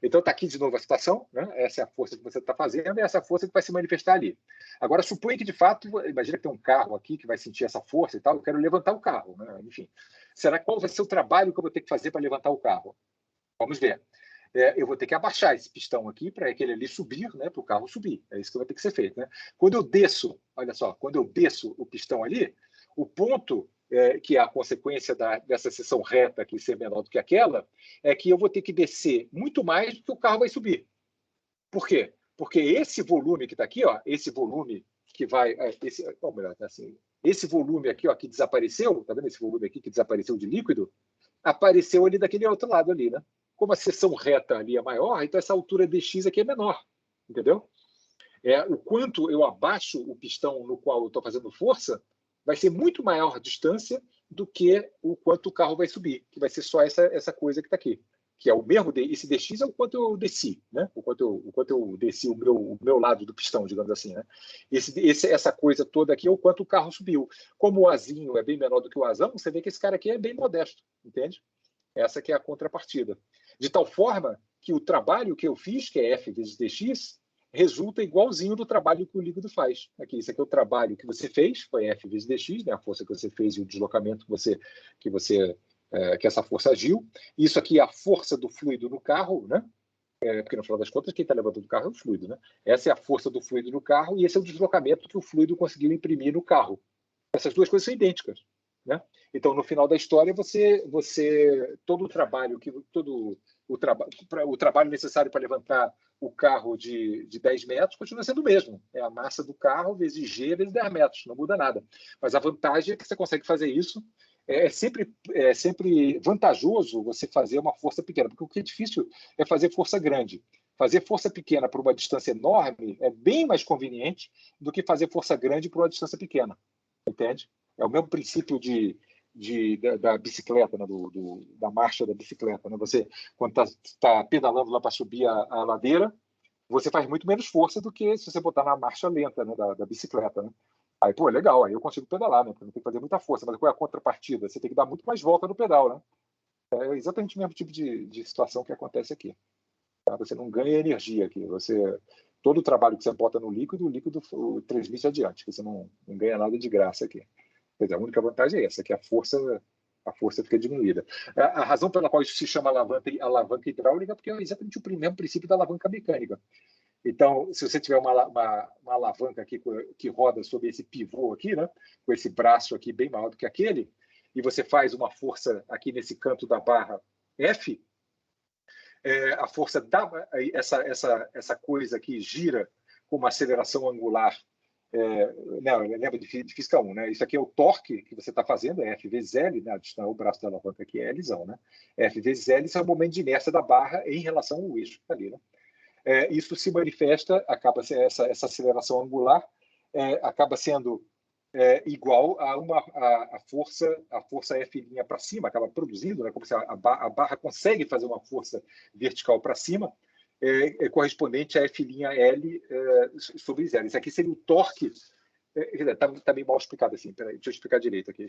Então, está aqui de novo a situação, né? Essa é a força que você está fazendo e essa força que vai se manifestar ali. Agora, suponha que, de fato, imagina que tem um carro aqui que vai sentir essa força e tal, eu quero levantar o carro, né? Enfim. Qual vai ser o trabalho que eu vou ter que fazer para levantar o carro? Vamos ver. eu vou ter que abaixar esse pistão aqui para aquele ali subir, né, para o carro subir. É isso que vai ter que ser feito, né? Quando eu desço, olha só, quando eu desço o pistão ali, o ponto que é a consequência dessa seção reta aqui ser menor do que aquela, é que eu vou ter que descer muito mais do que o carro vai subir. Por quê? Porque esse volume que está aqui, ó, esse volume que vai, esse volume aqui, ó, que desapareceu, tá vendo esse volume aqui que desapareceu de líquido? Apareceu ali daquele outro lado ali, né? Como a seção reta ali é maior, então essa altura dx aqui é menor, entendeu? O quanto eu abaixo o pistão no qual eu estou fazendo força vai ser muito maior a distância do que o quanto o carro vai subir, que vai ser só essa coisa que está aqui, que é o mesmo, esse dx é o quanto eu desci, né? O quanto eu desci o meu lado do pistão, digamos assim, né? Essa coisa toda aqui é o quanto o carro subiu. Como o azinho é bem menor do que o azão, você vê que esse cara aqui é bem modesto, entende? Essa que é a contrapartida. De tal forma que o trabalho que eu fiz, que é F vezes dx, resulta igualzinho do trabalho que o líquido faz. Aqui, isso aqui é o trabalho que você fez, foi F vezes dx, né? A força que você fez e o deslocamento que essa força agiu. Isso aqui é a força do fluido no carro, né? Porque no final das contas, quem está levantando o carro é o fluido, né? Essa é a força do fluido no carro e esse é o deslocamento que o fluido conseguiu imprimir no carro. Essas duas coisas são idênticas, né? Então, no final da história, todo o trabalho o trabalho necessário para levantar o carro de 10 metros continua sendo o mesmo. É a massa do carro vezes G vezes 10 metros, não muda nada. Mas a vantagem é que você consegue fazer isso. É sempre vantajoso você fazer uma força pequena, porque o que é difícil é fazer força grande. Fazer força pequena por uma distância enorme é bem mais conveniente do que fazer força grande por uma distância pequena. Entende? É o mesmo princípio da bicicleta, né? Da marcha da bicicleta. Né? Você, quando está pedalando lá para subir a ladeira, você faz muito menos força do que se você botar na marcha lenta, né? da bicicleta. Né? Aí, pô, legal, aí eu consigo pedalar, né? Porque não tem que fazer muita força. Mas qual é a contrapartida? Você tem que dar muito mais volta no pedal, né? É exatamente o mesmo tipo de situação que acontece aqui. Tá? Você não ganha energia aqui. Todo o trabalho que você bota no líquido, o líquido transmite adiante. Você não ganha nada de graça aqui. Quer dizer, a única vantagem é essa, que a força fica diminuída. A razão pela qual isso se chama alavanca hidráulica é porque é exatamente o mesmo princípio da alavanca mecânica. Então, se você tiver uma alavanca aqui que roda sobre esse pivô aqui, né, com esse braço aqui bem maior do que aquele, e você faz uma força aqui nesse canto da barra F, a força essa coisa aqui gira com uma aceleração angular. Não, lembra de física 1, né? Isso aqui é o torque que você está fazendo, é F vezes L, né? O braço da alavanca aqui é Lzão, né? F vezes L, isso é o momento de inércia da barra em relação ao eixo que está ali, né? Isso se manifesta, essa aceleração angular acaba sendo igual a força F' para cima, acaba produzindo, né? Como se a barra consegue fazer uma força vertical para cima, correspondente a F'L sobre zero. Isso aqui seria o torque. Está meio mal explicado assim. Peraí, deixa eu explicar direito aqui.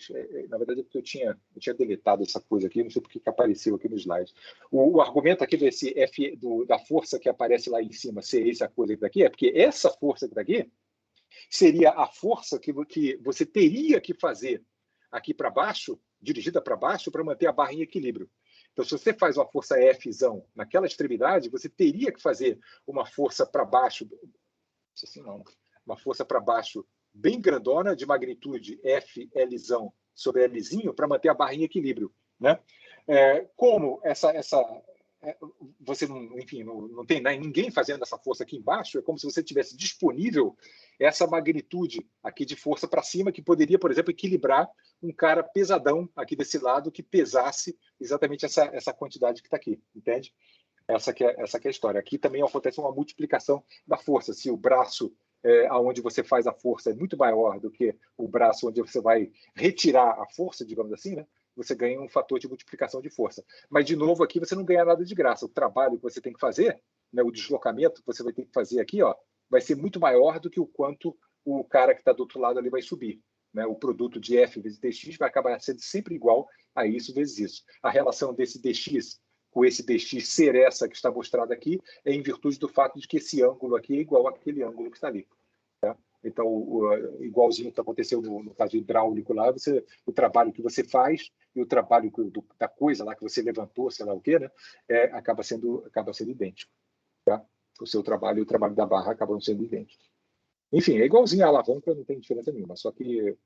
Na verdade, é porque eu tinha deletado essa coisa aqui, não sei porque que apareceu aqui no slide. O argumento aqui desse F da força que aparece lá em cima ser essa coisa que daqui é porque essa força que daqui seria a força que você teria que fazer aqui para baixo, dirigida para baixo, para manter a barra em equilíbrio. Então, se você faz uma força Fzão naquela extremidade, você teria que fazer uma força para baixo, assim não, uma força para baixo bem grandona, de magnitude FLzão sobre Lzinho, para manter a barra em equilíbrio. Né? Como você não tem ninguém fazendo essa força aqui embaixo, é como se você tivesse disponível essa magnitude aqui de força para cima, que poderia, por exemplo, equilibrar um cara pesadão aqui desse lado que pesasse exatamente essa quantidade que está aqui, entende? Essa que é a história. Aqui também acontece uma multiplicação da força. Se o braço onde você faz a força é muito maior do que o braço onde você vai retirar a força, digamos assim, né? Você ganha um fator de multiplicação de força. Mas, de novo, aqui você não ganha nada de graça. O trabalho que você tem que fazer, né, o deslocamento que você vai ter que fazer aqui, ó, vai ser muito maior do que o quanto o cara que está do outro lado ali vai subir. Né? O produto de F vezes dx vai acabar sendo sempre igual a isso vezes isso. A relação desse dx com esse dx ser essa que está mostrada aqui é em virtude do fato de que esse ângulo aqui é igual àquele ângulo que está ali. Tá? Então, igualzinho que aconteceu no caso hidráulico lá, o trabalho que você faz e o trabalho da coisa lá que você levantou, sei lá o quê, né, acaba sendo idêntico. Tá? O seu trabalho e o trabalho da barra acabam sendo idênticos. Enfim, é igualzinho a alavanca, não tem diferença nenhuma, só que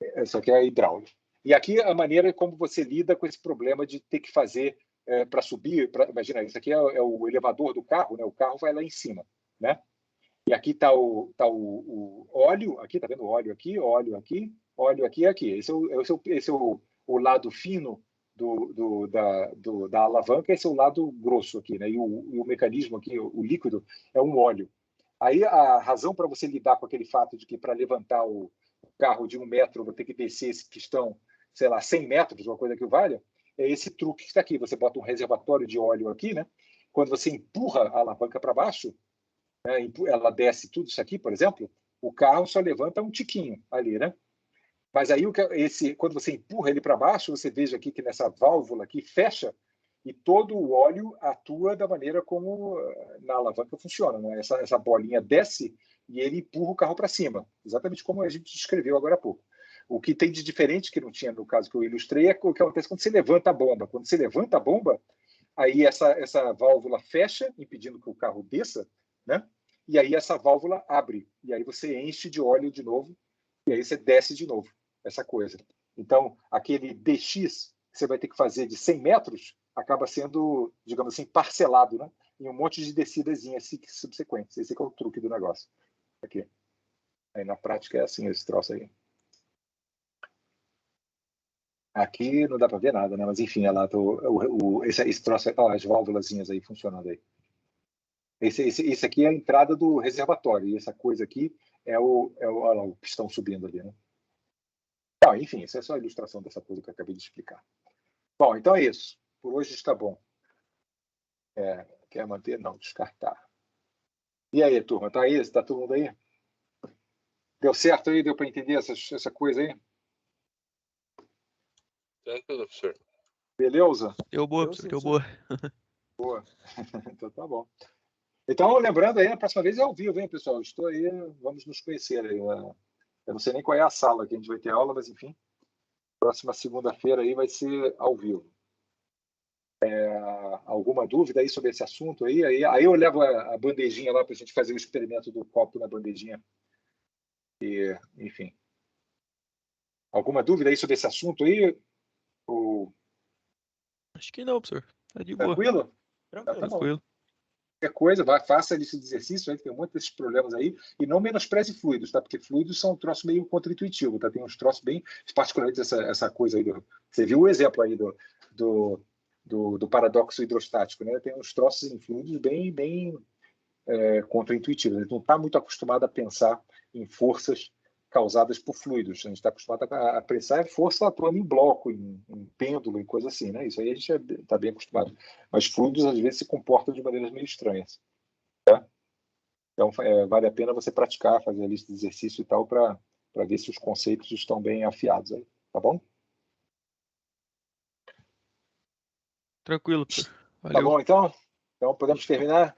é hidráulico. E aqui a maneira como você lida com esse problema de ter que fazer para subir, imagina, isso aqui é o elevador do carro, né? O carro vai lá em cima, né? E aqui está o óleo, aqui, tá vendo? Óleo aqui, óleo aqui e aqui. Esse é o lado fino da alavanca, esse é o lado grosso aqui, né? E o mecanismo aqui, o líquido, é um óleo. Aí a razão para você lidar com aquele fato de que para levantar o carro de 1 metro, eu vou ter que descer esse pistão, sei lá, 100 metros, uma coisa que valha, é esse truque que está aqui. Você bota um reservatório de óleo aqui, né? Quando você empurra a alavanca para baixo, né, ela desce tudo isso aqui, por exemplo, o carro só levanta um tiquinho ali, né? Mas aí quando você empurra ele para baixo, você veja aqui que nessa válvula aqui fecha e todo o óleo atua da maneira como na alavanca funciona, né? Essa bolinha desce e ele empurra o carro para cima, exatamente como a gente descreveu agora há pouco. O que tem de diferente, que não tinha no caso que eu ilustrei, é o que acontece quando você levanta a bomba. Quando você levanta a bomba, aí essa válvula fecha, impedindo que o carro desça, né? E aí essa válvula abre, e aí você enche de óleo de novo, e aí você desce de novo, essa coisa. Então, aquele DX que você vai ter que fazer de 100 metros acaba sendo, digamos assim, parcelado, né? Em um monte de descidazinhas subsequentes. Esse é o truque do negócio. Aqui. Aí na prática é assim esse troço aí. Aqui não dá para ver nada, né? Mas enfim, esse troço, as válvulazinhas aí funcionando aí. Esse aqui é a entrada do reservatório, e essa coisa aqui olha lá, o pistão subindo ali, né? Não, enfim, essa é só a ilustração dessa coisa que eu acabei de explicar. Bom, então é isso. Por hoje está bom. Quer manter? Não, descartar. E aí, turma? Tá aí? Está todo mundo aí? Deu certo aí? Deu para entender essa coisa aí? Tranquilo, professor. Beleza? Deu boa, professor, deu boa. Boa. Então tá bom. Então, lembrando aí, a próxima vez é ao vivo, hein, pessoal? Estou aí, vamos nos conhecer aí. Eu não sei nem qual é a sala que a gente vai ter aula, mas enfim. Próxima segunda-feira aí vai ser ao vivo. Alguma dúvida aí sobre esse assunto aí? Aí eu levo a bandejinha lá para a gente fazer o experimento do copo na bandejinha. E, enfim. Alguma dúvida aí sobre esse assunto aí? Acho que não, professor. Tá de boa. Tranquilo? Tranquilo. Qualquer coisa, faça a lista de exercícios, aí tem um monte desses problemas aí, e não menospreze fluidos, tá? Porque fluidos são um troço meio contra-intuitivo, tá? Tem uns troços bem, particularmente essa coisa aí você viu o exemplo aí do paradoxo hidrostático, né? Tem uns troços em fluidos bem contra-intuitivos. A gente não está muito acostumado a pensar em forças causadas por fluidos. A gente está acostumado a pensar em força atuando em bloco, em pêndulo, em coisa assim, né? Isso aí a gente está bem acostumado. Mas fluidos, às vezes, se comportam de maneiras meio estranhas. Tá? Então, vale a pena você praticar, fazer a lista de exercício e tal, para ver se os conceitos estão bem afiados aí. Tá bom? Tranquilo, professor. Valeu. Tá bom, então? Então, podemos terminar?